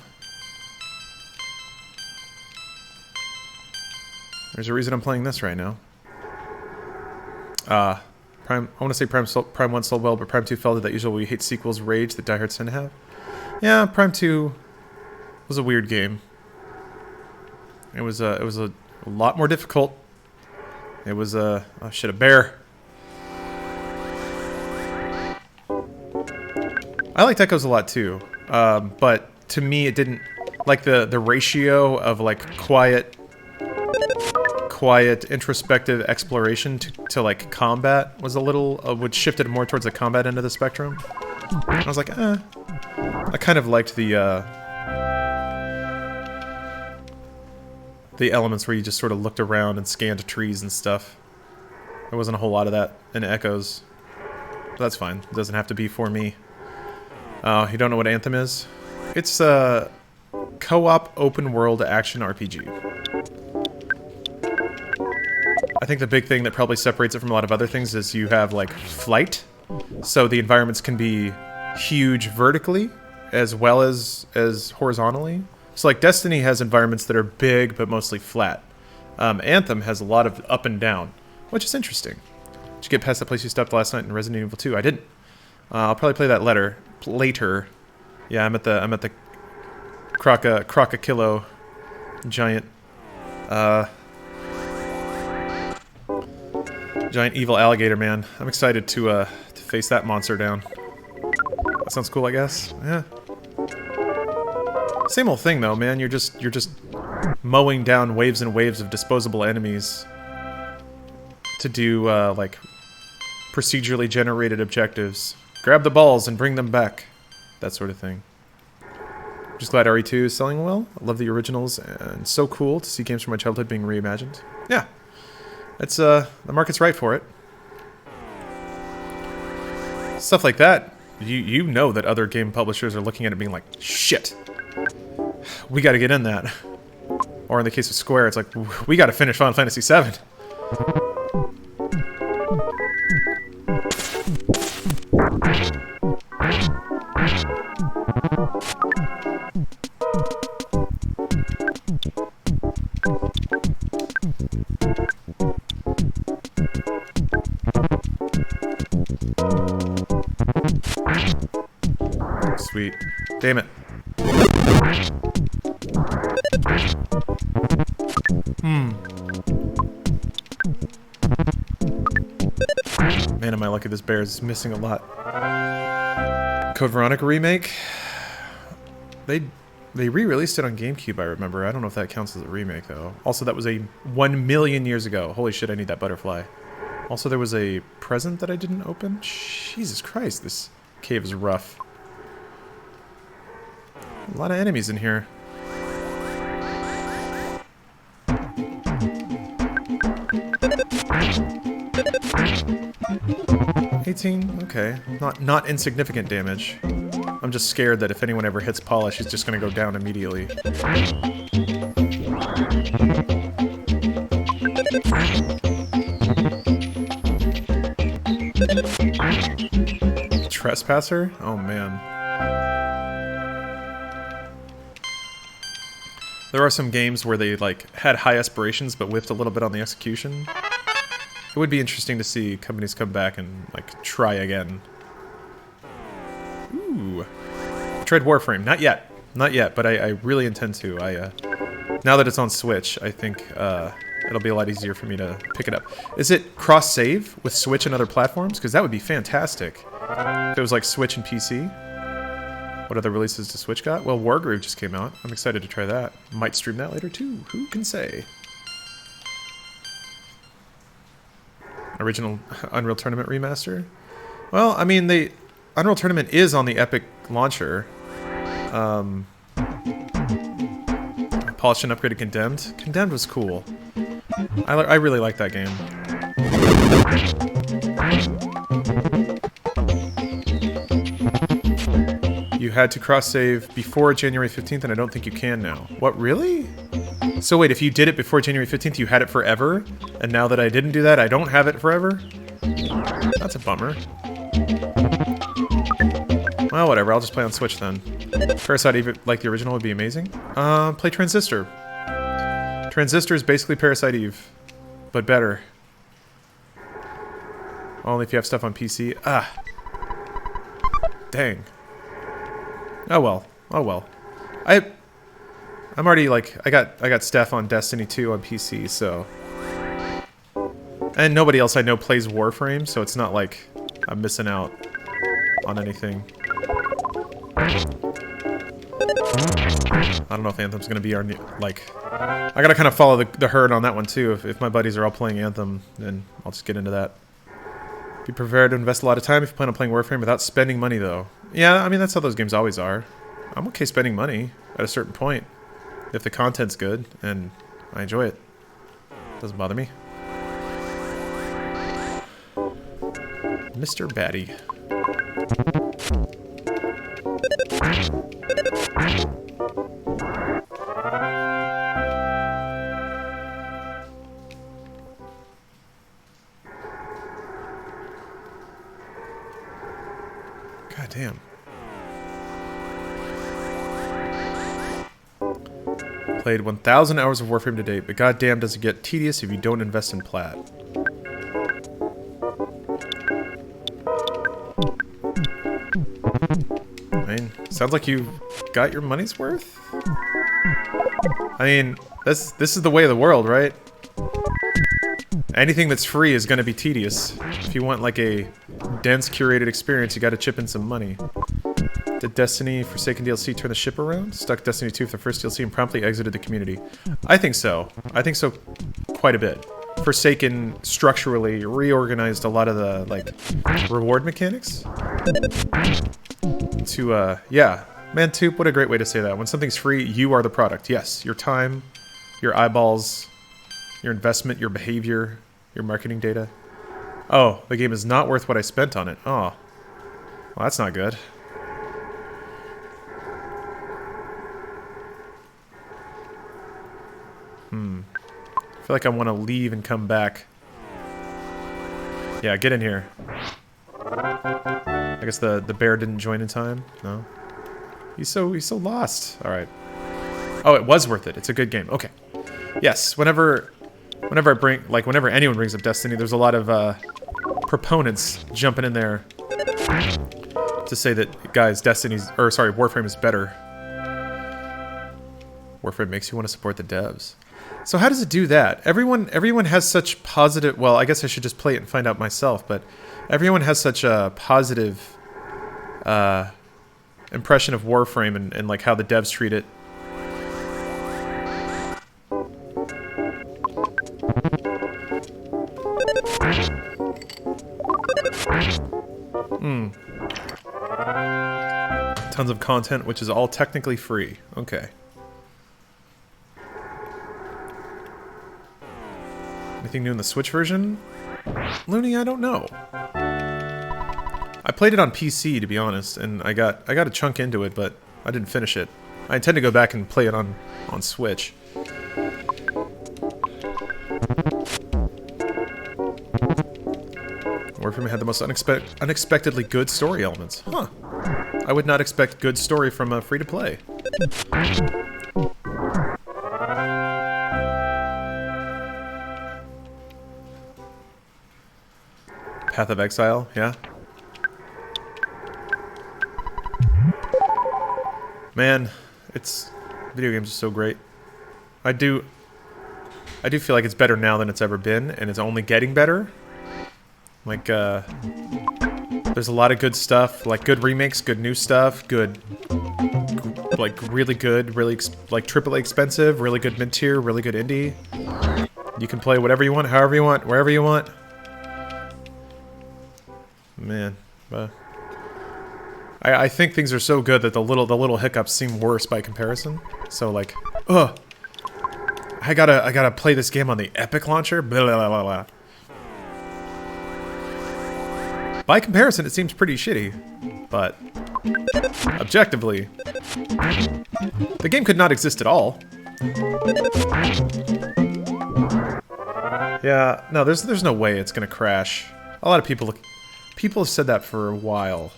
There's a reason I'm playing this right now. I want to say Prime 1 sold well, but Prime 2 fell to that usual we hate sequels rage that diehards tend to have. Yeah, Prime 2 was a weird game. It was a lot more difficult. It was a bear. I liked Echoes a lot too. but to me it didn't, like the ratio of like quiet introspective exploration to like combat was a little, would shifted more towards the combat end of the spectrum. I was like, I kind of liked the elements where you just sort of looked around and scanned trees and stuff. There wasn't a whole lot of that in Echoes. But that's fine. It doesn't have to be for me. You don't know what Anthem is? It's a co-op open world action RPG. I think the big thing that probably separates it from a lot of other things is you have like flight. So the environments can be huge vertically as well as horizontally. So like Destiny has environments that are big but mostly flat. Anthem has a lot of up and down, which is interesting. Did you get past the place you stopped last night in Resident Evil 2? I didn't. I'll probably play that later. Yeah, I'm at the Crocakillo giant giant evil alligator man. I'm excited to face that monster down. That sounds cool, I guess. Yeah. Same old thing though, man. You're just mowing down waves and waves of disposable enemies to do like procedurally generated objectives. Grab the balls and bring them back. That sort of thing. Just glad RE2 is selling well. I love the originals and so cool to see games from my childhood being reimagined. Yeah. It's the market's right for it. Stuff like that, you know that other game publishers are looking at it being like, shit, we gotta get in that. Or in the case of Square, it's like, we gotta finish Final Fantasy VII. Sweet. Damn it. Man, am I lucky this bear is missing a lot. Code Veronica remake? They re-released it on GameCube, I remember. I don't know if that counts as a remake, though. Also, that was 1 million years ago. Holy shit, I need that butterfly. Also, there was a present that I didn't open. Jesus Christ, this cave is rough. A lot of enemies in here. 18? Okay. Not insignificant damage. I'm just scared that if anyone ever hits Polish, he's just gonna go down immediately. Trespasser? Oh man. There are some games where they like had high aspirations but whiffed a little bit on the execution. It would be interesting to see companies come back and like try again. Ooh. I tried Warframe. Not yet. Not yet, but I really intend to. Now that it's on Switch, I think it'll be a lot easier for me to pick it up. Is it cross-save with Switch and other platforms? Because that would be fantastic. If it was like Switch and PC. What other releases does Switch got? Well, Wargroove just came out. I'm excited to try that. Might stream that later too. Who can say? Original Unreal Tournament remaster? Well, I mean, Unreal Tournament is on the Epic launcher. Polished and upgraded Condemned. Condemned was cool. I really like that game. You had to cross-save before January 15th, and I don't think you can now. What, really? So wait, if you did it before January 15th, you had it forever? And now that I didn't do that, I don't have it forever? That's a bummer. Well, whatever, I'll just play on Switch then. Parasite Eve, like the original, would be amazing. Play Transistor. Transistor is basically Parasite Eve, but better. Only if you have stuff on PC. Ah. Dang. Oh well. Oh well. I'm already like I got Steph on Destiny 2 on PC, so, and nobody else I know plays Warframe, so it's not like I'm missing out on anything. I don't know if Anthem's gonna be our new, like... I gotta kind of follow the herd on that one too. If my buddies are all playing Anthem, then I'll just get into that. Be prepared to invest a lot of time if you plan on playing Warframe without spending money, though. Yeah, I mean, that's how those games always are. I'm okay spending money at a certain point. If the content's good, and I enjoy it. Doesn't bother me. Mr. Batty. God damn. Played 1,000 hours of Warframe to date, but goddamn does it get tedious if you don't invest in plat. I mean, sounds like you got your money's worth? I mean, this is the way of the world, right? Anything that's free is going to be tedious. If you want like a dense curated experience, you got to chip in some money. Did Destiny Forsaken DLC turn the ship around? Stuck Destiny 2 for the first DLC and promptly exited the community. I think so. I think so quite a bit. Forsaken structurally reorganized a lot of the, like, reward mechanics. To, yeah. Man, Toop, what a great way to say that. When something's free, you are the product. Yes, your time, your eyeballs, your investment, your behavior, your marketing data. Oh, the game is not worth what I spent on it. Oh. Well, that's not good. I feel like I want to leave and come back. Yeah, get in here. I guess the bear didn't join in time. No, he's so lost. All right. Oh, it was worth it. It's a good game. Okay. Yes. Whenever anyone brings up Destiny, there's a lot of proponents jumping in there to say that, guys, Warframe is better. Warframe makes you want to support the devs. So how does it do that? Everyone has such positive... Well, I guess I should just play it and find out myself, but everyone has such a positive impression of Warframe and like how the devs treat it. Tons of content, which is all technically free. Okay. Anything new in the Switch version? Looney, I don't know. I played it on PC, to be honest, and I got a chunk into it, but I didn't finish it. I intend to go back and play it on Switch. Warframe had the most unexpectedly good story elements. Huh. I would not expect good story from a free-to-play. Path of Exile, yeah. Man, video games are so great. I do feel like it's better now than it's ever been, and it's only getting better. Like, there's a lot of good stuff, like good remakes, good new stuff, good, like really good, really like AAA expensive, really good mid-tier, really good indie. You can play whatever you want, however you want, wherever you want. Man, I think things are so good that the little hiccups seem worse by comparison. So like, ugh, I gotta play this game on the Epic launcher. Blah, blah, blah, blah. By comparison, it seems pretty shitty, but objectively, the game could not exist at all. Yeah, no, there's no way it's gonna crash. A lot of people have said that for a while.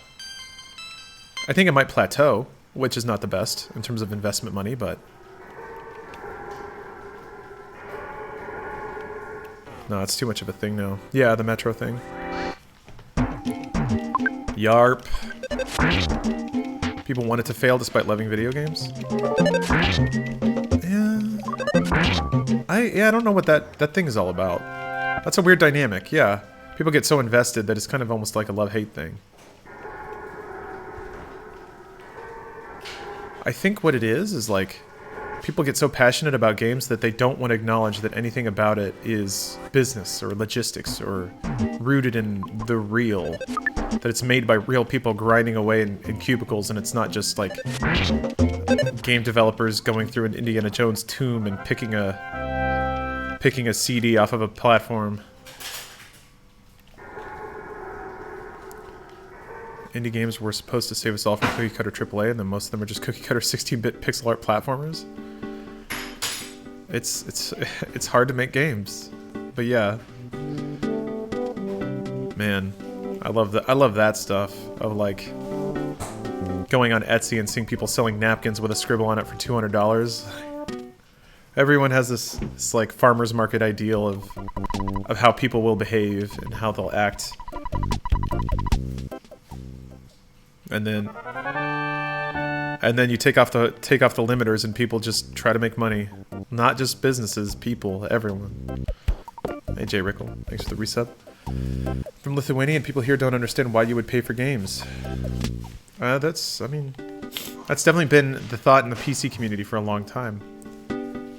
I think it might plateau, which is not the best in terms of investment money, but... No, it's too much of a thing now. Yeah, the Metro thing. Yarp. People want it to fail despite loving video games. Yeah, I don't know what that thing is all about. That's a weird dynamic, yeah. People get so invested that it's kind of almost like a love-hate thing. I think what it is like people get so passionate about games that they don't want to acknowledge that anything about it is business or logistics or rooted in the real. That it's made by real people grinding away in cubicles, and it's not just like game developers going through an Indiana Jones tomb and picking a CD off of a platform. Indie games were supposed to save us all from cookie cutter AAA, and then most of them are just cookie cutter 16-bit pixel art platformers. It's hard to make games, but yeah, man, I love that stuff of like going on Etsy and seeing people selling napkins with a scribble on it for $200. Everyone has this like farmer's market ideal of how people will behave and how they'll act. And then you take off the limiters and people just try to make money. Not just businesses, people, everyone. Hey Jay Rickle, thanks for the resub. From Lithuania, and people here don't understand why you would pay for games. That's definitely been the thought in the PC community for a long time.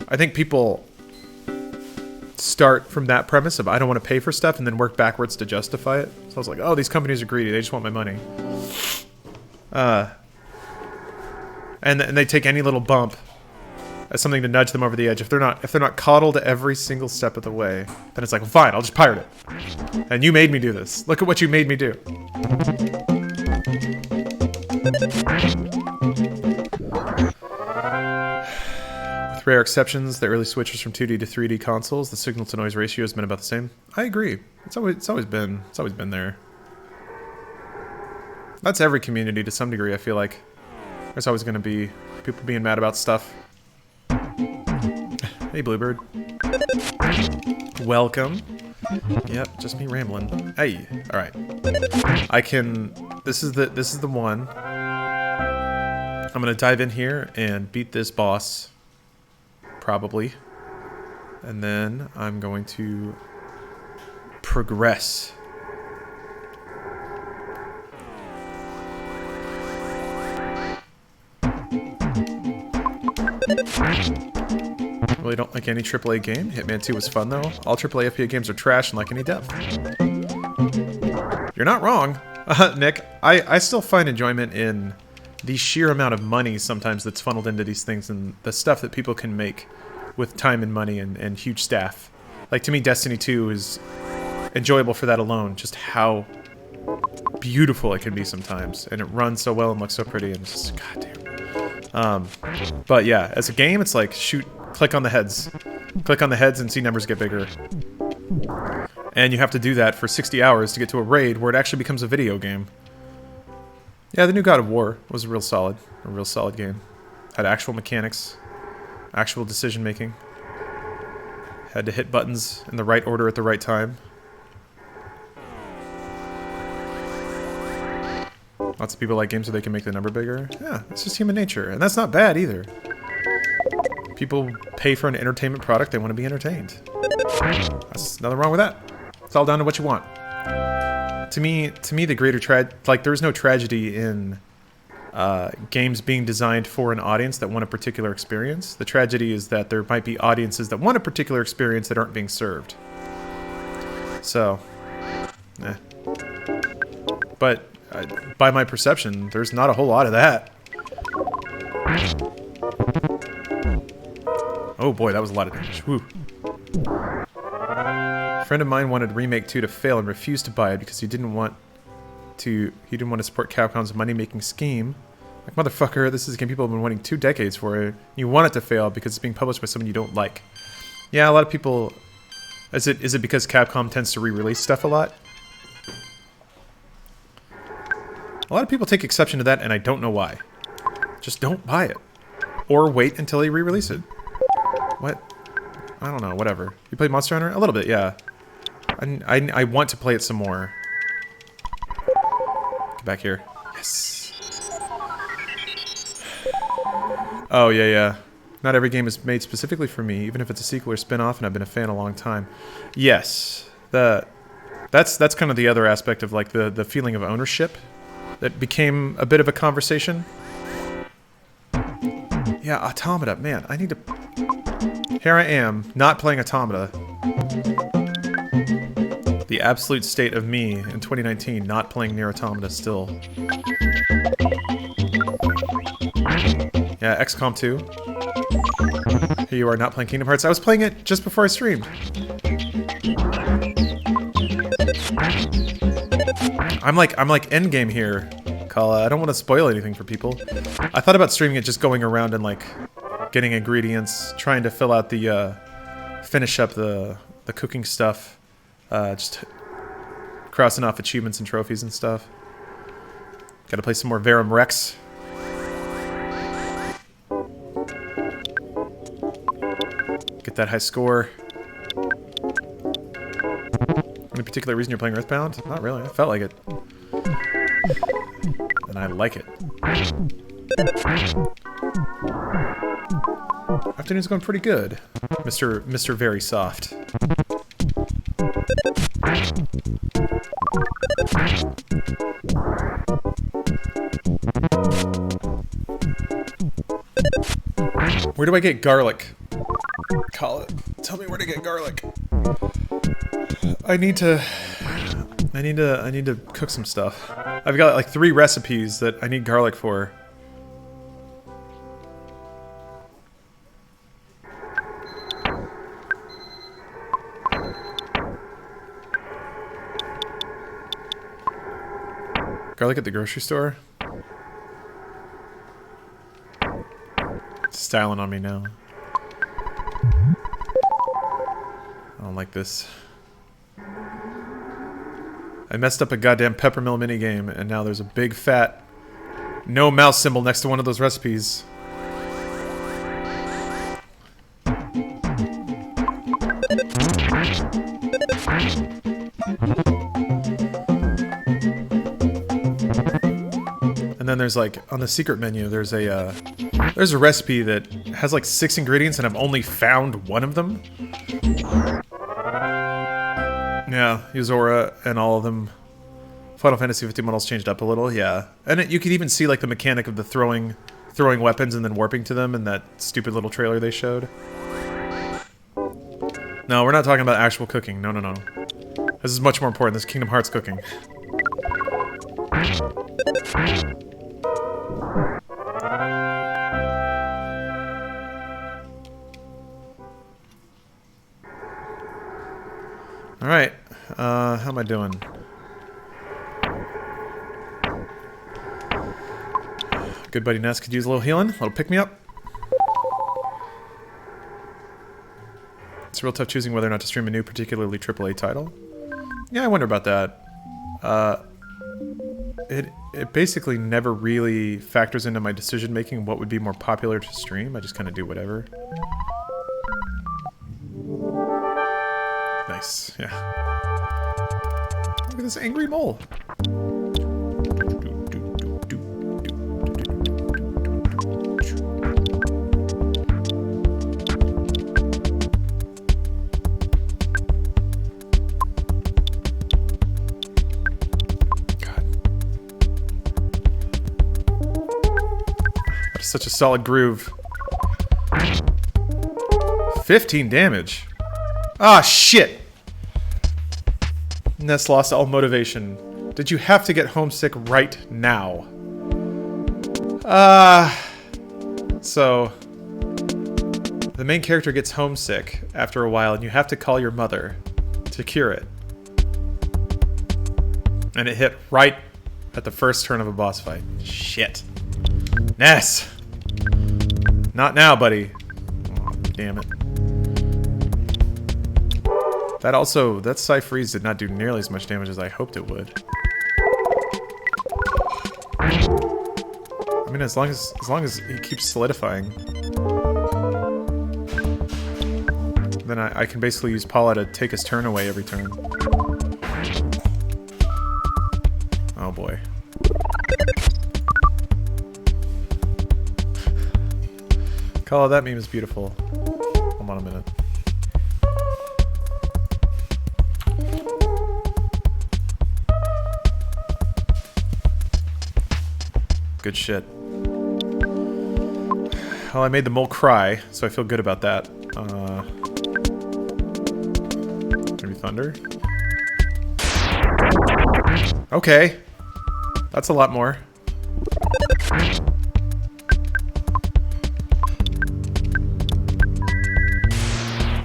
I think people start from that premise of I don't want to pay for stuff and then work backwards to justify it. So I was like, oh, these companies are greedy. They just want my money. And they take any little bump as something to nudge them over the edge. If they're not coddled every single step of the way, then it's like, well, fine, I'll just pirate it. And you made me do this. Look at what you made me do. With rare exceptions, the early switches from 2D to 3D consoles, the signal-to-noise ratio has been about the same. I agree. It's always been there. That's every community to some degree, I feel like. There's always going to be people being mad about stuff. Hey, Bluebird. Welcome. Yep, just me rambling. Hey, all right. This is the one. I'm gonna dive in here and beat this boss, probably, and then I'm going to progress. Really don't like any AAA game. Hitman 2 was fun though. All AAA FPA games are trash and lack any depth. You're not wrong, Nick. I still find enjoyment in the sheer amount of money sometimes that's funneled into these things and the stuff that people can make with time and money and huge staff. Like, to me, Destiny 2 is enjoyable for that alone. Just how beautiful it can be sometimes. And it runs so well and looks so pretty, and it's just, goddamn. But yeah, as a game, it's like, click on the heads. Click on the heads and see numbers get bigger. And you have to do that for 60 hours to get to a raid where it actually becomes a video game. Yeah, the new God of War was a real solid game. Had actual mechanics, actual decision making. Had to hit buttons in the right order at the right time. Lots of people like games where they can make the number bigger. Yeah, it's just human nature, and that's not bad either. People pay for an entertainment product, they want to be entertained. That's nothing wrong with that. It's all down to what you want. To me, the greater there's no tragedy in games being designed for an audience that want a particular experience. The tragedy is that there might be audiences that want a particular experience that aren't being served. So, But by my perception, there's not a whole lot of that. Oh boy, that was a lot of damage. Woo. A friend of mine wanted Remake 2 to fail and refused to buy it because he didn't want to support Capcom's money-making scheme. Like, motherfucker, this is a game people have been waiting 2 decades for. You want it to fail because it's being published by someone you don't like. Yeah, a lot of people... Is it because Capcom tends to re-release stuff a lot? A lot of people take exception to that, and I don't know why. Just don't buy it. Or wait until they re-release it. What? I don't know, whatever. You played Monster Hunter? A little bit, yeah. I want to play it some more. Get back here. Yes. Oh, yeah. Not every game is made specifically for me, even if it's a sequel or spin-off, and I've been a fan a long time. Yes. That's kind of the other aspect of, like, the feeling of ownership that became a bit of a conversation. Yeah, Automata. Man, I need to... Here I am, not playing Automata. The absolute state of me in 2019, not playing Nier Automata still. Yeah, XCOM 2. Here you are not playing Kingdom Hearts. I was playing it just before I streamed. I'm like endgame here, Kala. I don't want to spoil anything for people. I thought about streaming it just going around and like getting ingredients, trying to fill out the finish up the cooking stuff, just crossing off achievements and trophies and stuff. Got to play some more Verum Rex. Get that high score. Any particular reason you're playing Earthbound? Not really. I felt like it. And I like it. Afternoon's going pretty good, Mr. Very Soft. Where do I get garlic? Call it. Tell me where to get garlic. I need to cook some stuff. I've got like 3 recipes that I need garlic for. Garlic at the grocery store? It's styling on me now. I don't like this. I messed up a goddamn peppermill minigame, and now there's a big fat no mouse symbol next to one of those recipes. And then there's like, on the secret menu, there's a recipe that has like 6 ingredients, and I've only found 1 of them. Yeah, Yuzora and all of them. Final Fantasy 15 models changed up a little, yeah. And you could even see like the mechanic of the throwing weapons and then warping to them in that stupid little trailer they showed. No, we're not talking about actual cooking. No, no, no. This is much more important. This is Kingdom Hearts cooking. Alright, how am I doing? Good buddy Ness could use a little healing, a little pick-me-up. It's real tough choosing whether or not to stream a new, particularly AAA title. Yeah, I wonder about that. It basically never really factors into my decision-making what would be more popular to stream. I just kind of do whatever. Nice, yeah. Look at this angry mole. Such a solid groove. 15 damage. Ah, shit! Ness lost all motivation. Did you have to get homesick right now? So... the main character gets homesick after a while, and you have to call your mother to cure it. And it hit right at the first turn of a boss fight. Shit. Ness! Not now, buddy. Oh, damn it. That Psy-Freeze did not do nearly as much damage as I hoped it would. I mean, as long as he keeps solidifying, then I can basically use Paula to take his turn away every turn. Oh boy. Kala, that meme is beautiful. Hold on a minute. Good shit. Well, I made the mole cry, so I feel good about that. Maybe thunder? Okay. That's a lot more.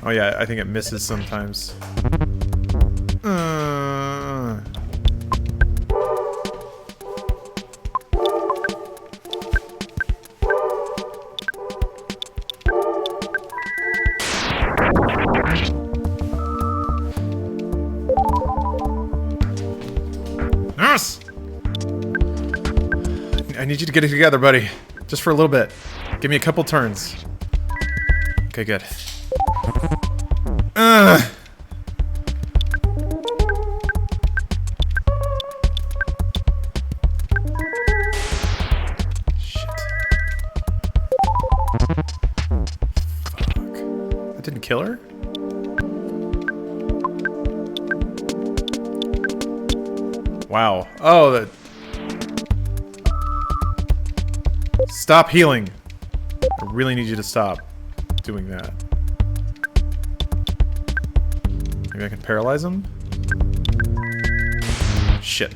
Oh yeah, I think it misses sometimes. Yes! I need you to get it together, buddy. Just for a little bit. Give me a couple turns. Okay, good. Shit. Fuck. That didn't kill her? Wow. Oh, that... Stop healing. I really need you to stop doing that. Maybe I can paralyze him? Shit.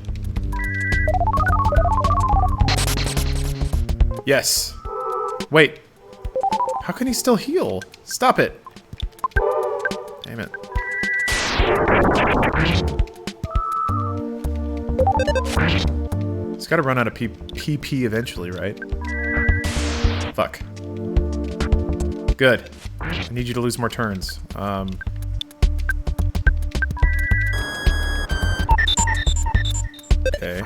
Yes. Wait. How can he still heal? Stop it. Damn it. He's gotta run out of PP eventually, right? Fuck. Good. I need you to lose more turns. Okay.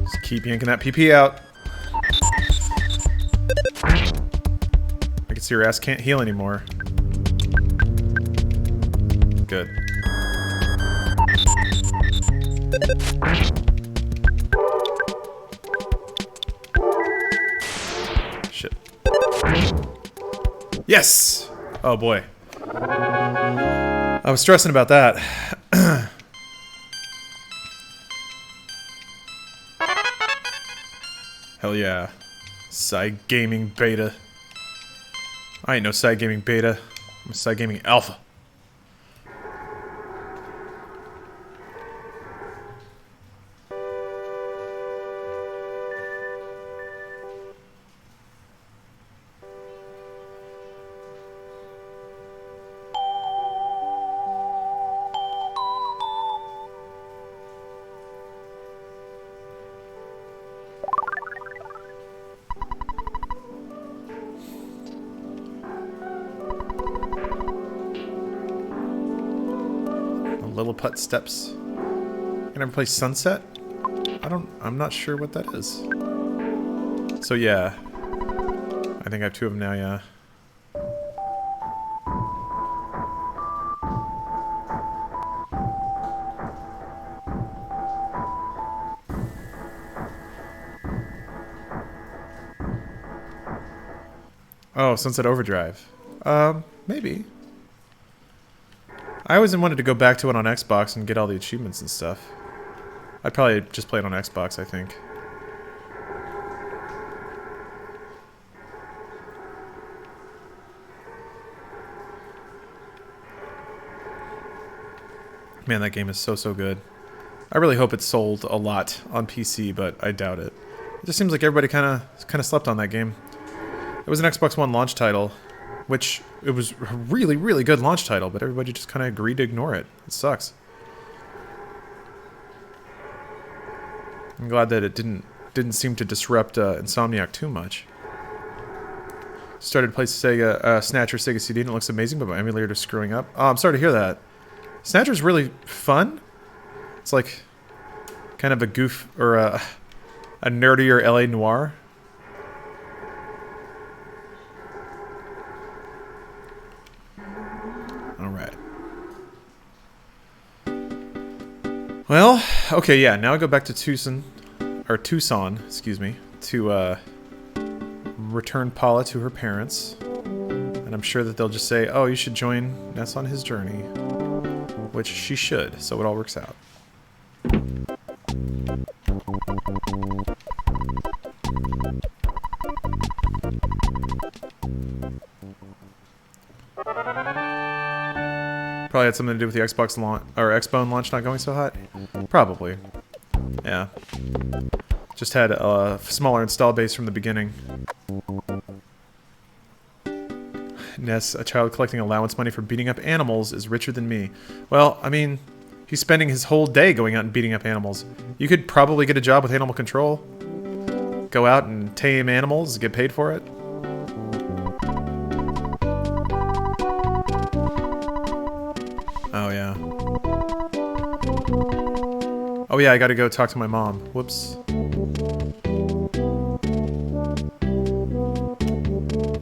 Just keep yanking that PP out. I can see your ass can't heal anymore. Good. Shit. Yes! Oh boy. I was stressing about that. Hell yeah. Side gaming beta. I ain't no side gaming beta. I'm a side gaming alpha. Lilliput steps. Can I ever play Sunset? I'm not sure what that is. So yeah. I think I have two of them now, yeah. Oh, Sunset Overdrive. Maybe. I always wanted to go back to it on Xbox and get all the achievements and stuff. I'd probably just play it on Xbox, I think. Man, that game is so good. I really hope it's sold a lot on PC, but I doubt it. It just seems like everybody kind of slept on that game. It was an Xbox One launch title, which it was a really good launch title, but everybody just kind of agreed to ignore it. It sucks. I'm glad that it didn't seem to disrupt Insomniac too much. Started to play Sega Snatcher Sega CD and it looks amazing, but my emulator's screwing up. Oh, I'm sorry to hear that. Snatcher's really fun. It's like kind of a goof or a nerdier LA Noir. Well, okay, yeah. Now I go back to Tucson, excuse me, to return Paula to her parents, and I'm sure that they'll just say, "Oh, you should join Ness on his journey," which she should. So it all works out. Probably had something to do with the Xbox launch or Xbone launch not going so hot. Probably. Yeah. Just had a smaller install base from the beginning. Ness, a child collecting allowance money for beating up animals, is richer than me. Well, I mean, he's spending his whole day going out and beating up animals. You could probably get a job with animal control. Go out and tame animals, get paid for it. Oh, yeah. Oh, yeah, I gotta go talk to my mom. Whoops.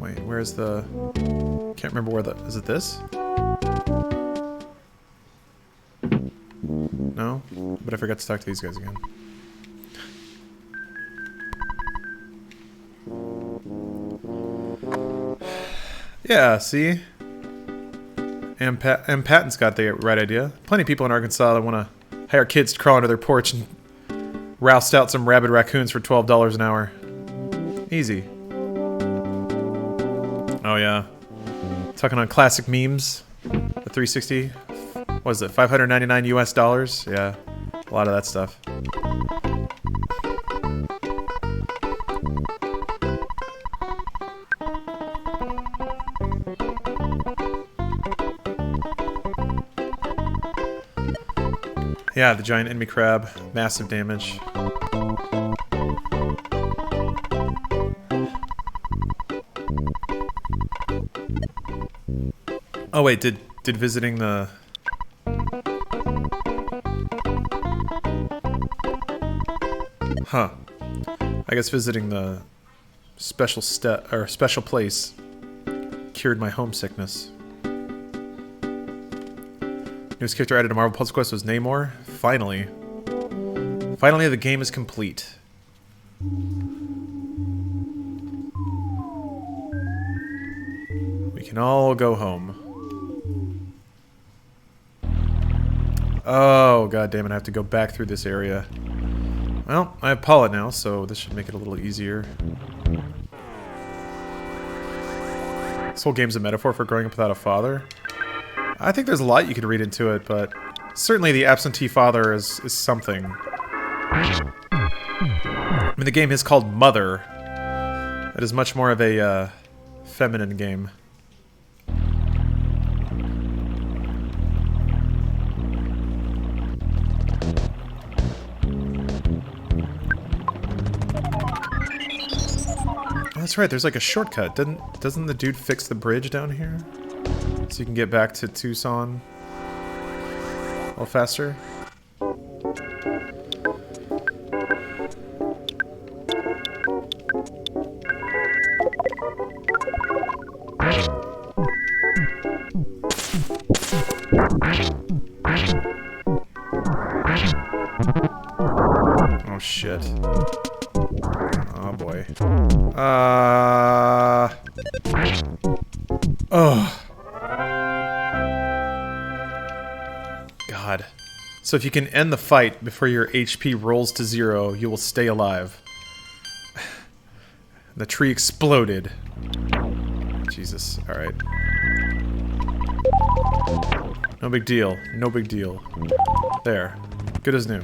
Wait, where's the... Can't remember where the... Is it this? No? But I forgot to talk to these guys again. Yeah, see? M. Patton's got the right idea. Plenty of people in Arkansas that want to hire kids to crawl under their porch and roust out some rabid raccoons for $12 an hour. Easy. Oh, yeah. Talking on classic memes. The 360. What was it? $599 US dollars? Yeah. A lot of that stuff. Yeah, the giant enemy crab. Massive damage. Oh wait, did visiting the... Huh. I guess visiting the special place cured my homesickness. Newest character added to Marvel Puzzle Quest was Namor. Finally. Finally, the game is complete. We can all go home. Oh, god damn it, I have to go back through this area. Well, I have Paula now, so this should make it a little easier. This whole game's a metaphor for growing up without a father. I think there's a lot you could read into it, but certainly the absentee father is something. I mean, the game is called Mother. It is much more of a feminine game. Oh, that's right, there's like a shortcut. Doesn't the dude fix the bridge down here? So you can get back to Tucson a little faster. Oh shit. Oh boy. Oh. God. So if you can end the fight before your HP rolls to 0, you will stay alive. The tree exploded. Jesus. Alright. No big deal. No big deal. There. Good as new.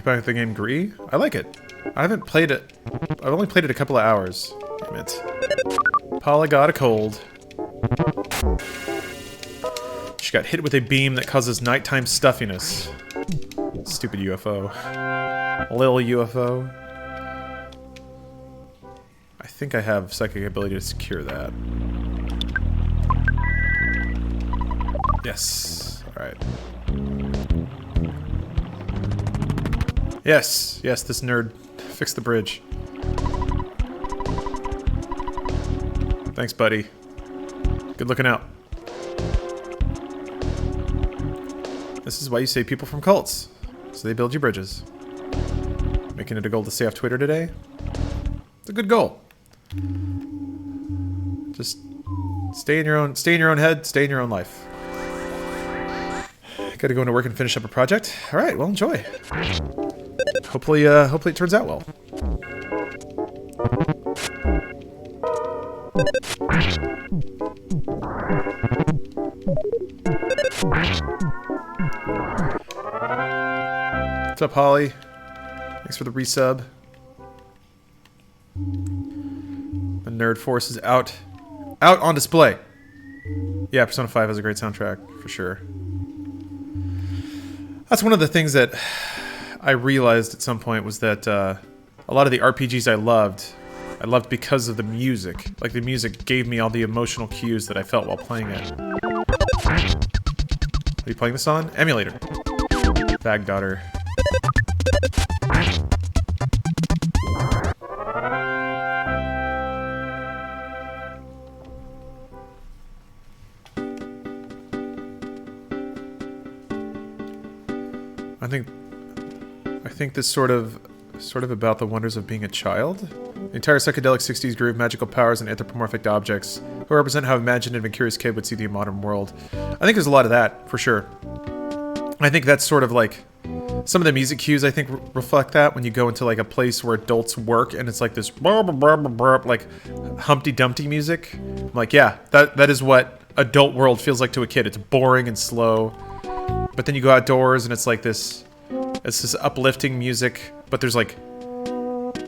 Back at the game Gree? I like it. I haven't played it. I've only played it a couple of hours. Damn it. Paula got a cold. She got hit with a beam that causes nighttime stuffiness. Stupid UFO. Lil UFO. I think I have psychic ability to secure that. Yes. Alright. Yes, yes, this nerd fixed the bridge. Thanks, buddy. Good looking out. This is why you save people from cults. So they build you bridges. Making it a goal to stay off Twitter today? It's a good goal. Just stay in your own head, stay in your own life. Gotta go into work and finish up a project. Alright, well, enjoy. Hopefully it turns out well. What's up, Holly? Thanks for the resub. The Nerd Force is out on display. Yeah, Persona 5 has a great soundtrack, for sure. That's one of the things that I realized at some point was that a lot of the RPGs I loved because of the music. Like, the music gave me all the emotional cues that I felt while playing it. What are you playing this on? Emulator. Fag daughter. I think this sort of about the wonders of being a child. The entire psychedelic 60s groove, magical powers, and anthropomorphic objects who represent how imaginative and curious kid would see the modern world. I think there's a lot of that, for sure. I think that's sort of like some of the music cues I think reflect that when you go into like a place where adults work and it's like this like Humpty Dumpty music. I'm like, yeah, that is what adult world feels like to a kid. It's boring and slow. But then you go outdoors and it's like this uplifting music, but there's like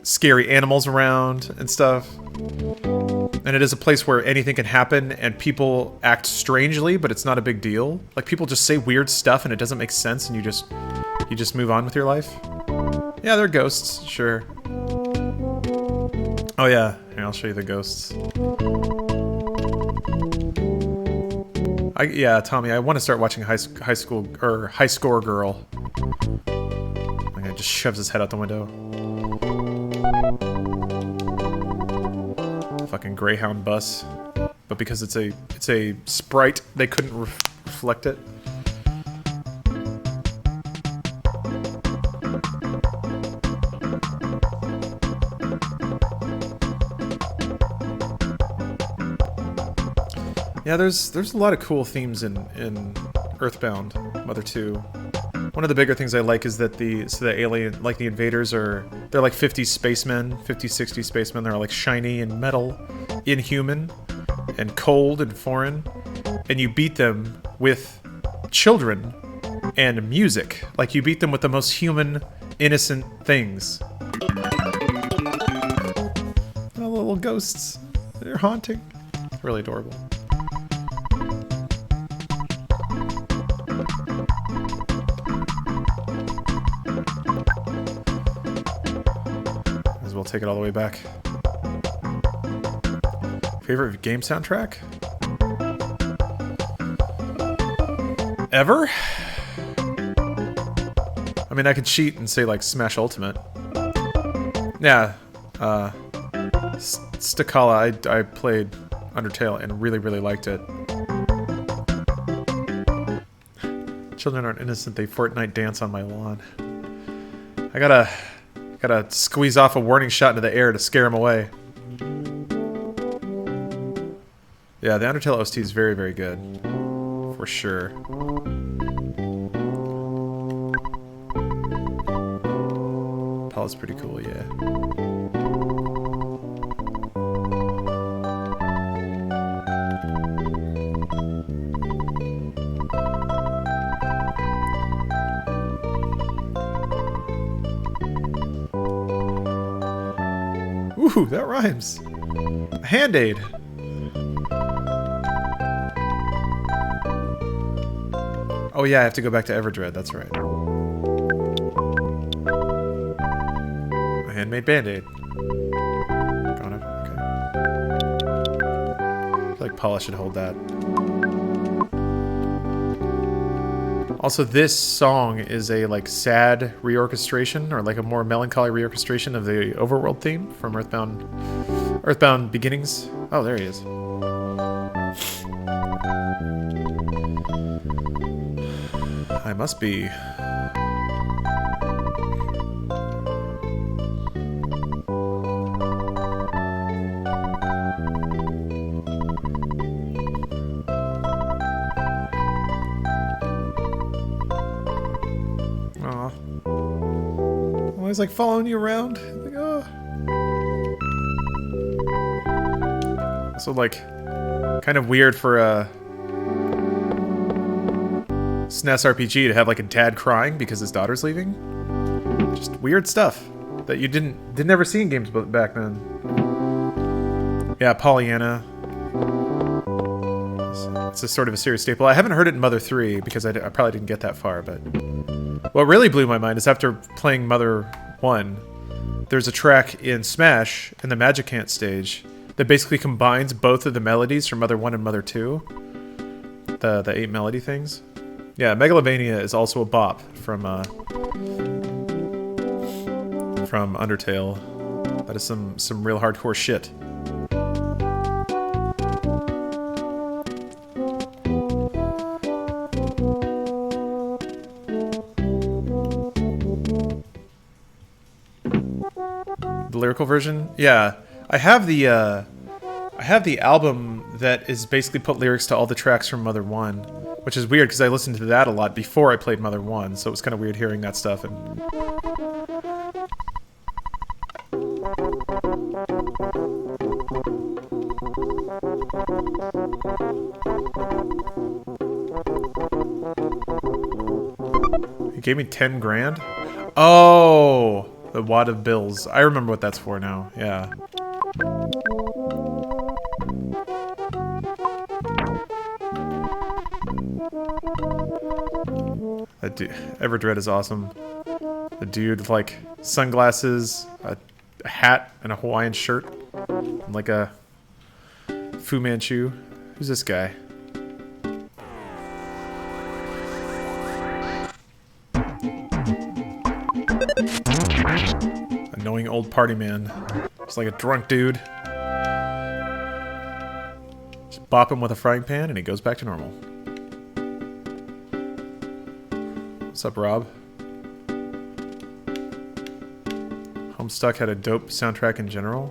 scary animals around and stuff. And it is a place where anything can happen and people act strangely, but it's not a big deal. Like, people just say weird stuff and it doesn't make sense and you just move on with your life. Yeah, they're ghosts, sure. Oh yeah, here, I'll show you the ghosts. Yeah, Tommy, I want to start watching High Score Girl. The guy just shoves his head out the window. Fucking Greyhound bus, but because it's a sprite, they couldn't reflect it. Yeah, there's a lot of cool themes in Earthbound, Mother 2. One of the bigger things I like is that the alien, like the invaders, they're like 50s spacemen, 50s, 60s spacemen. They're like shiny and metal, inhuman, and cold and foreign. And you beat them with children and music. Like, you beat them with the most human, innocent things. Oh, little ghosts. They're haunting. Really adorable. We'll take it all the way back. Favorite game soundtrack? Ever? I mean, I could cheat and say, like, Smash Ultimate. Yeah. Stakala, I played Undertale and really, really liked it. Children aren't innocent, they Fortnite dance on my lawn. I gotta squeeze off a warning shot into the air to scare him away. Yeah, the Undertale OST is very, very good. For sure. Paul's pretty cool, yeah. Ooh, that rhymes. A Hand-Aid. Oh yeah, I have to go back to Everdread, that's right. A handmade Band-Aid. Got it, okay. I feel like Paula should hold that. Also, this song is a like sad reorchestration, or like a more melancholy reorchestration of the Overworld theme from Earthbound Earthbound Beginnings. Oh, there he is. I must be. Aw. Oh, he's like following you around. Like, oh. So like, kind of weird for a SNES RPG to have like a dad crying because his daughter's leaving. Just weird stuff that you didn't ever see in games back then. Yeah, Pollyanna. It's a sort of a serious staple. I haven't heard it in Mother 3 because I probably didn't get that far, but what really blew my mind is after playing Mother 1, there's a track in Smash in the Magic Ant stage that basically combines both of the melodies from Mother 1 and Mother 2. The 8 melody things. Yeah, Megalovania is also a bop from Undertale. That is some real hardcore shit. The lyrical version? Yeah. I have the album that is basically put lyrics to all the tracks from Mother 1, which is weird because I listened to that a lot before I played Mother 1, so it was kind of weird hearing that stuff. And he gave me 10 grand? Oh, the wad of bills. I remember what that's for now. Yeah. That dude, Everdread is awesome. The dude with like sunglasses, a hat, and a Hawaiian shirt, and like a Fu Manchu. Who's this guy? Annoying old party man. Just like a drunk dude. Just bop him with a frying pan and he goes back to normal. What's up, Rob? Homestuck had a dope soundtrack in general.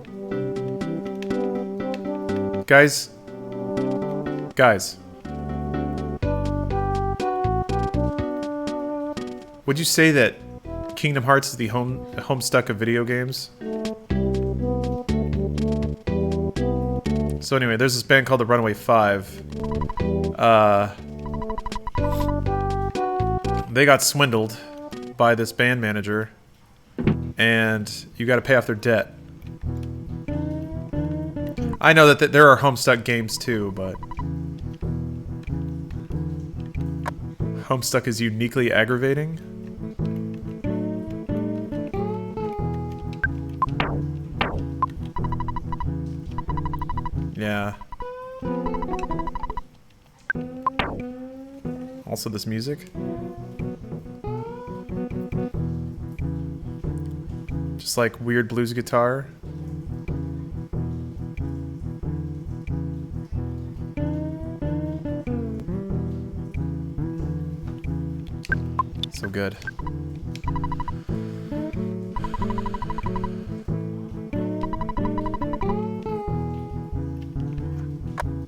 Guys. Would you say that Kingdom Hearts is the Homestuck of video games? So anyway, there's this band called the Runaway Five. They got swindled by this band manager, and you got to pay off their debt. I know that there are Homestuck games too, but Homestuck is uniquely aggravating. Yeah. Also this music. Just like weird blues guitar. So good.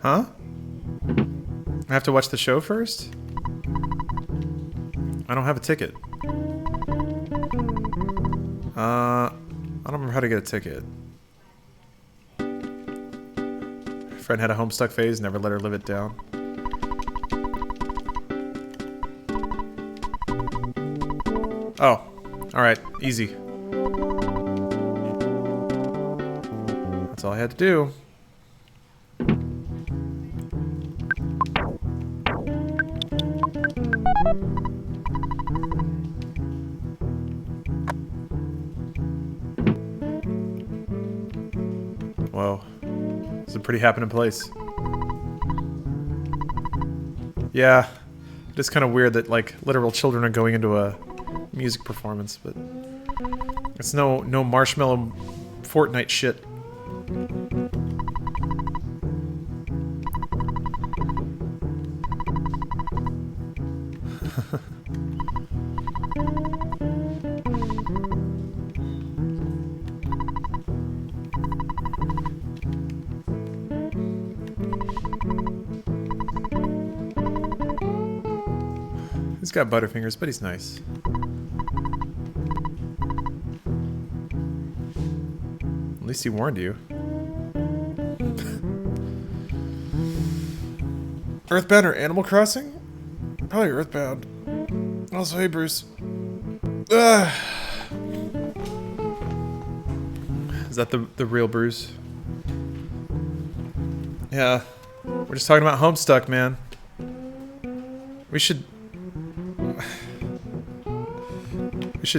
Huh? I have to watch the show first? I don't have a ticket. I don't remember how to get a ticket. Friend had a Homestuck phase, never let her live it down. Oh, alright, easy. That's all I had to do. Whoa. It's a pretty happening place. Yeah. It is kind of weird that, like, literal children are going into a music performance, but it's no Marshmallow Fortnite shit. He's got butterfingers, but he's nice. At least he warned you. Earthbound or Animal Crossing? Probably Earthbound. Also, hey Bruce. Is that the real Bruce? Yeah. We're just talking about Homestuck, man. We should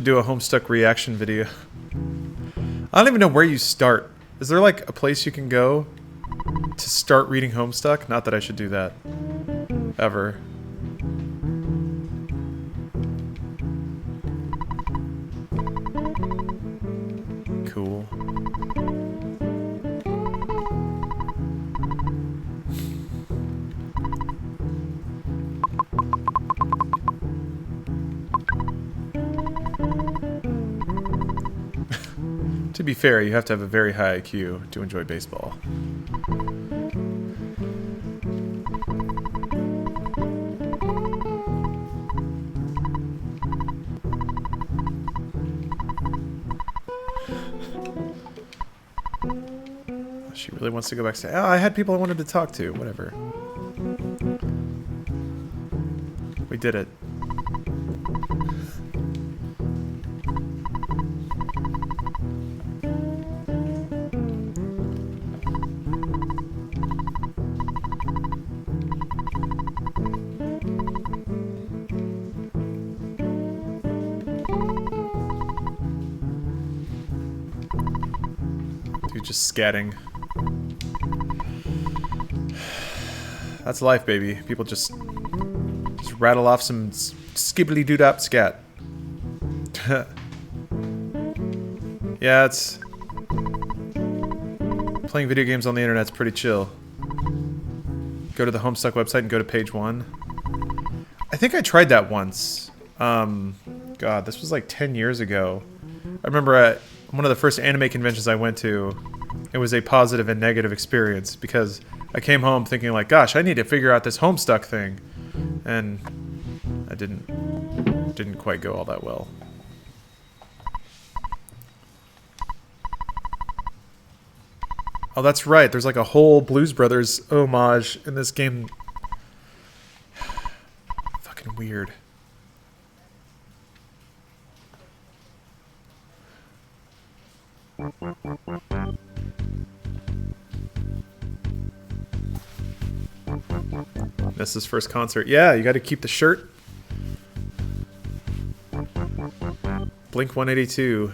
do a Homestuck reaction video. I don't even know where you start. Is there like a place you can go to start reading Homestuck? Not that I should do that. Ever. Cool. To be fair, you have to have a very high IQ to enjoy baseball. She really wants to go back and say, oh, I had people I wanted to talk to. Whatever. We did it. Dude, just scatting. That's life, baby. People just rattle off some skibbly-doo-dop scat. Yeah, it's... Playing video games on the internet's pretty chill. Go to the Homestuck website and go to page 1. I think I tried that once. God, this was like 10 years ago. I remember at one of the first anime conventions I went to, it was a positive and negative experience because I came home thinking like, gosh, I need to figure out this Homestuck thing. And I didn't quite go all that well. Oh, that's right. There's like a whole Blues Brothers homage in this game. Fucking weird. That's his first concert. Yeah, you got to keep the shirt. Blink 182.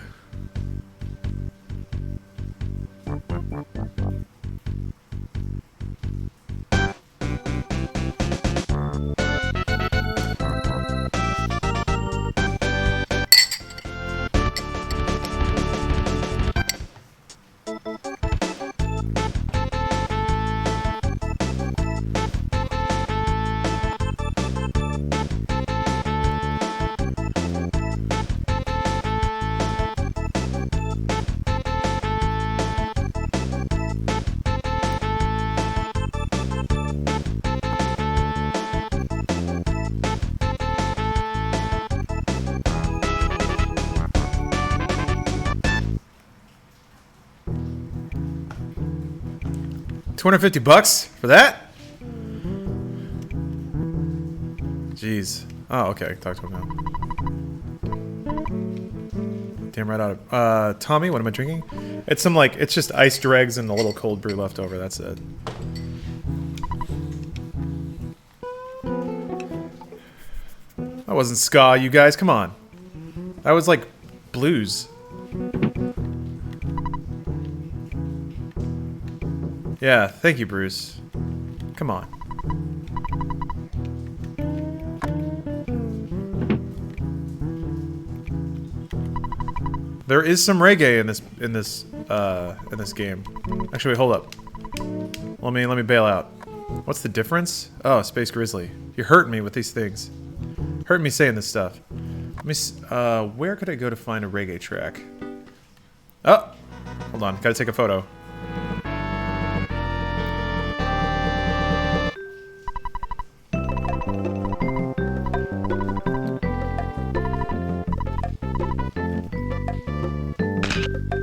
$250 for that? Jeez. Oh, okay. Talk to him now. Damn right out of... Tommy, what am I drinking? It's some, like... It's just iced dregs and a little cold brew left over. That's it. That wasn't ska, you guys. Come on. That was, like, blues. Yeah, thank you, Bruce. Come on. There is some reggae in this game. Actually, wait, hold up. Let me bail out. What's the difference? Oh, Space Grizzly. You're hurting me with these things. hurting me saying this stuff. Let me where could I go to find a reggae track? Oh! Hold on, gotta take a photo.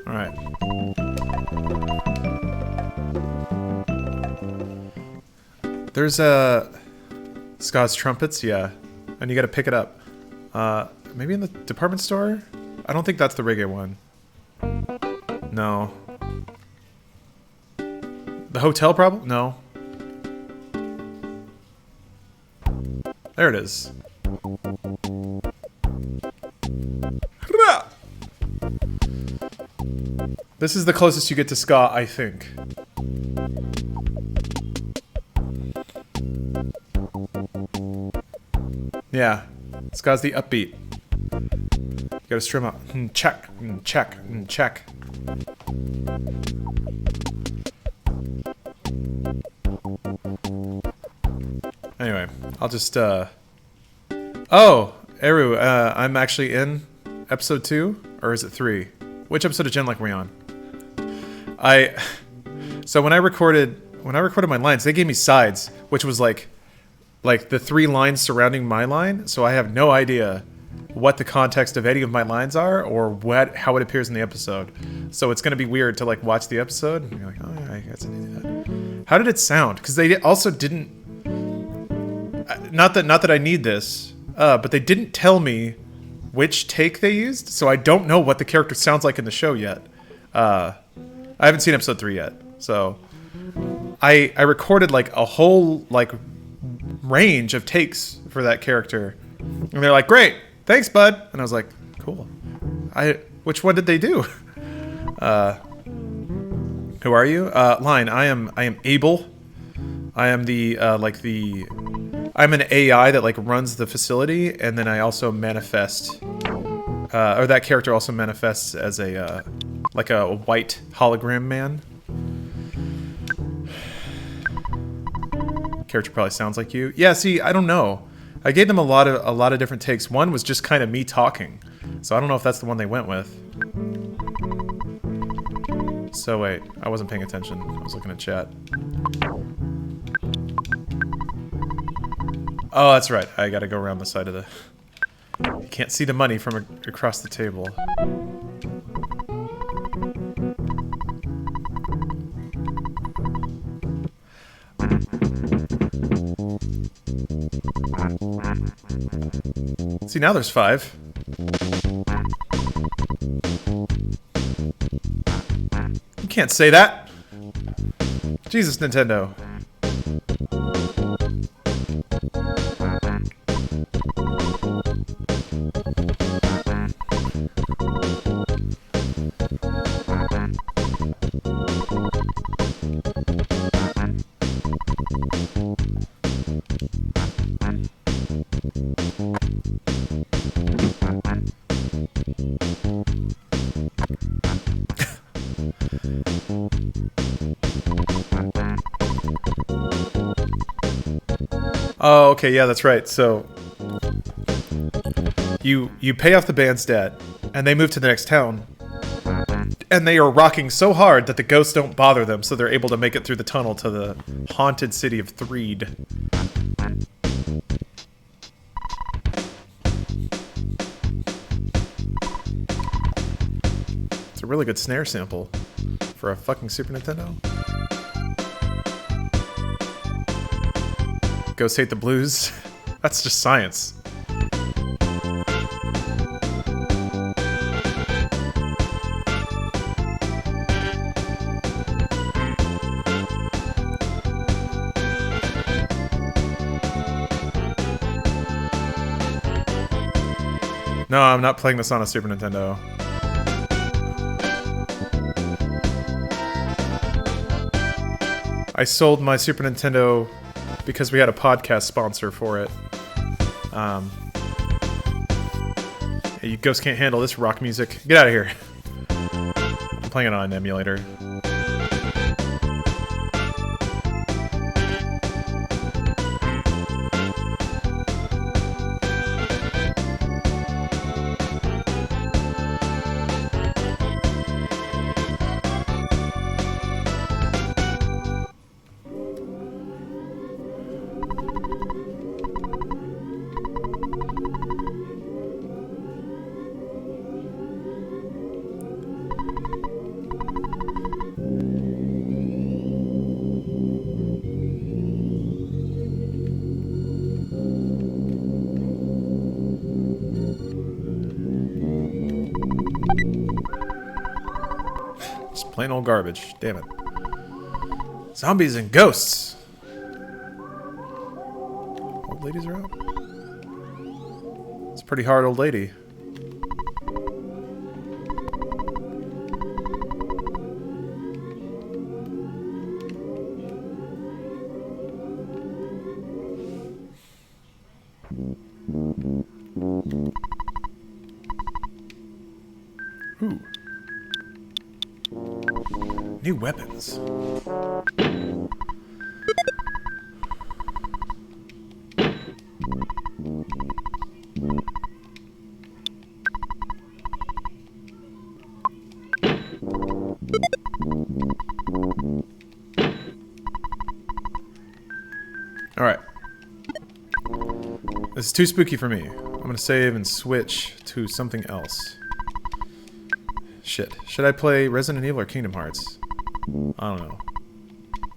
Alright. There's Ska's trumpets, yeah. And you gotta pick it up. Maybe in the department store? I don't think that's the reggae one. No. The hotel problem? No. There it is. This is the closest you get to ska, I think. Yeah. Ska's the upbeat. You gotta strum out. Check, check, check. Anyway, I'll just, Oh! Eru, I'm actually in episode 2? Or is it 3? Which episode of Genlec were we on? So when I recorded my lines, they gave me sides, which was like the 3 lines surrounding my line, so I have no idea what the context of any of my lines are or how it appears in the episode. So it's gonna be weird to like watch the episode and be like, oh yeah, I guess I did that. How did it sound? Because they also didn't. Not that I need this, but they didn't tell me which take they used, so I don't know what the character sounds like in the show yet. I haven't seen episode 3 yet, so I recorded like a whole like range of takes for that character, and they're like, "Great, thanks, bud." And I was like, "Cool." Which one did they do? Who are you? Line. I am Abel. I am I'm an AI that like runs the facility, and then I also manifest, or that character also manifests as a like a white hologram man. Character probably sounds like you. Yeah, see, I don't know. I gave them a lot of different takes. One was just kind of me talking, so I don't know if that's the one they went with. So wait, I wasn't paying attention. I was looking at chat. Oh, that's right. I gotta go around the side of the... You can't see the money from across the table. See, now there's 5. You can't say that! Jesus, Nintendo. Oh, okay, yeah, that's right. So you pay off the band's debt, and they move to the next town, and they are rocking so hard that the ghosts don't bother them, so they're able to make it through the tunnel to the haunted city of Threed. It's a really good snare sample for a fucking Super Nintendo. Ghosts hate the blues. That's just science. No, I'm not playing this on a Super Nintendo. I sold my Super Nintendo because we had a podcast sponsor for it. Hey, you ghosts can't handle this rock music. Get out of here. I'm playing it on an emulator. Plain old garbage. Damn it. Zombies and ghosts. Old ladies are out. It's a pretty hard old lady. Ooh. New weapons. Alright. This is too spooky for me. I'm gonna save and switch to something else. Shit. Should I play Resident Evil or Kingdom Hearts? I don't know.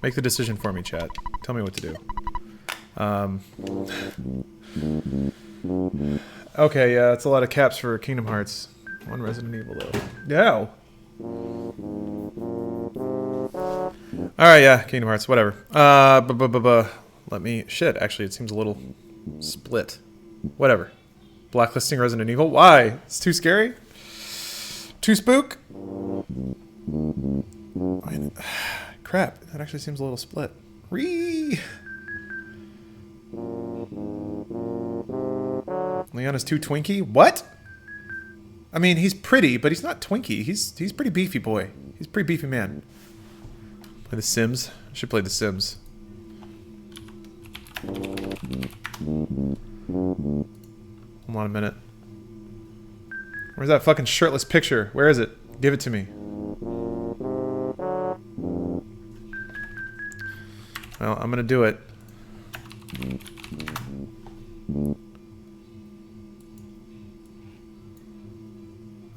Make the decision for me, chat. Tell me what to do. Okay, yeah, it's a lot of caps for Kingdom Hearts. One Resident Evil, though. No! Alright, yeah, Kingdom Hearts, whatever. Let me... Shit, actually, it seems a little split. Whatever. Blacklisting Resident Evil? Why? It's too scary? Too spook? Crap, that actually seems a little split. Leon is too twinky? What? I mean, he's pretty, but he's not twinky. He's pretty beefy boy. He's a pretty beefy man. Play The Sims? I should play The Sims. Hold on a minute. Where's that fucking shirtless picture? Where is it? Give it to me. Well, I'm gonna do it.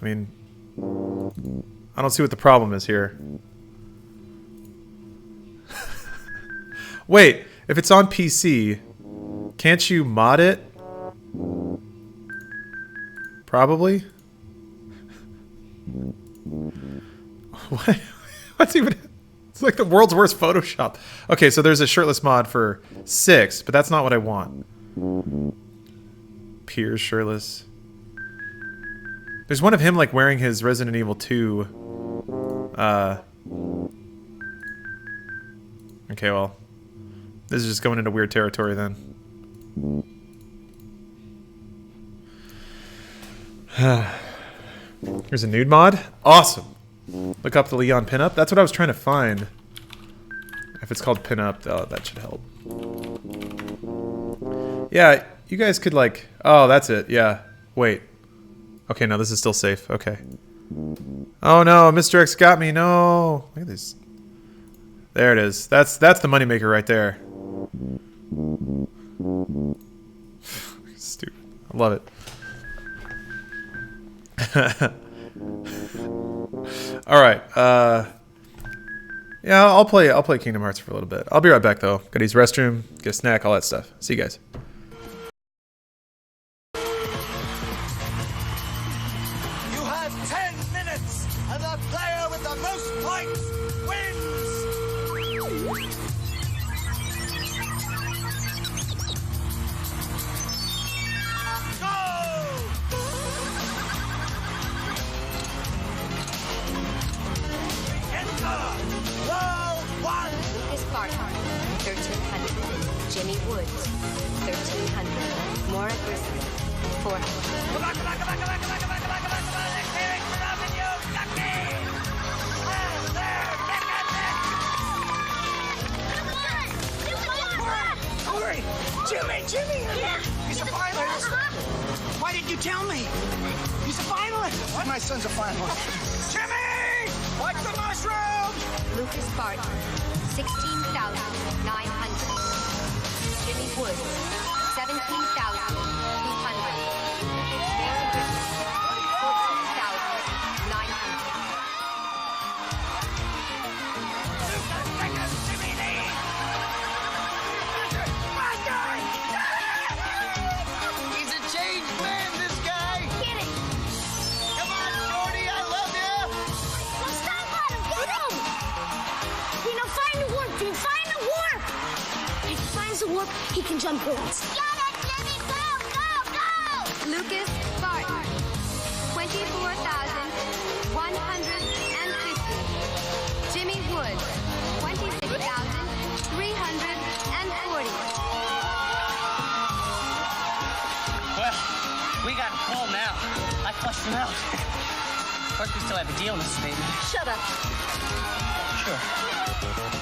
I mean, I don't see what the problem is here. Wait, if it's on PC, can't you mod it? Probably. What? What's even... It's like the world's worst Photoshop. Okay, so there's a shirtless mod for 6, but that's not what I want. Piers shirtless. There's one of him like wearing his Resident Evil 2. Okay, well. This is just going into weird territory then. Here's a nude mod. Awesome. Look up the Leon pinup. That's what I was trying to find. If it's called pinup, oh, that should help. Yeah, you guys could like... Oh, that's it. Yeah. Wait. Okay, no, this is still safe. Okay. Oh no, Mr. X got me. No. Look at this. There it is. That's the moneymaker right there. Stupid. I love it. All right. Yeah, I'll play Kingdom Hearts for a little bit. I'll be right back though. Gotta use restroom, get a snack, all that stuff. See you guys. You have 10 minutes, and the player with the most points wins! Go! Enter! Roll 1! Lucas Barton, 1300. Jimmy Woods, 1300. Maura Grissom, 400. Come on, come on, come on, come on, come on, come on, come on, come on, come on, let's hear it from you, Ducky! And there, neck and neck! Hurry! Jimmy! Yeah. He's a finalist! Why didn't you tell me? He's a finalist! What? My son's a finalist. Jimmy! Watch the mushroom! Lucas Barton, 16,900. Jimmy Woods, 17,200. Maura Grissom, 14,900. Jimmy Lee! He's a changed man, this guy! Get it! Come on, Shorty, I love you! Well, stop on him, get it! He can jump bullets. Get it, Jimmy! Go, go, go! Lucas Barton, 24,150. Jimmy Woods, 26,340. Well, we got him cold now. I flushed him out. Of course, we still have a deal, Mrs. Baby. Shut up. Sure.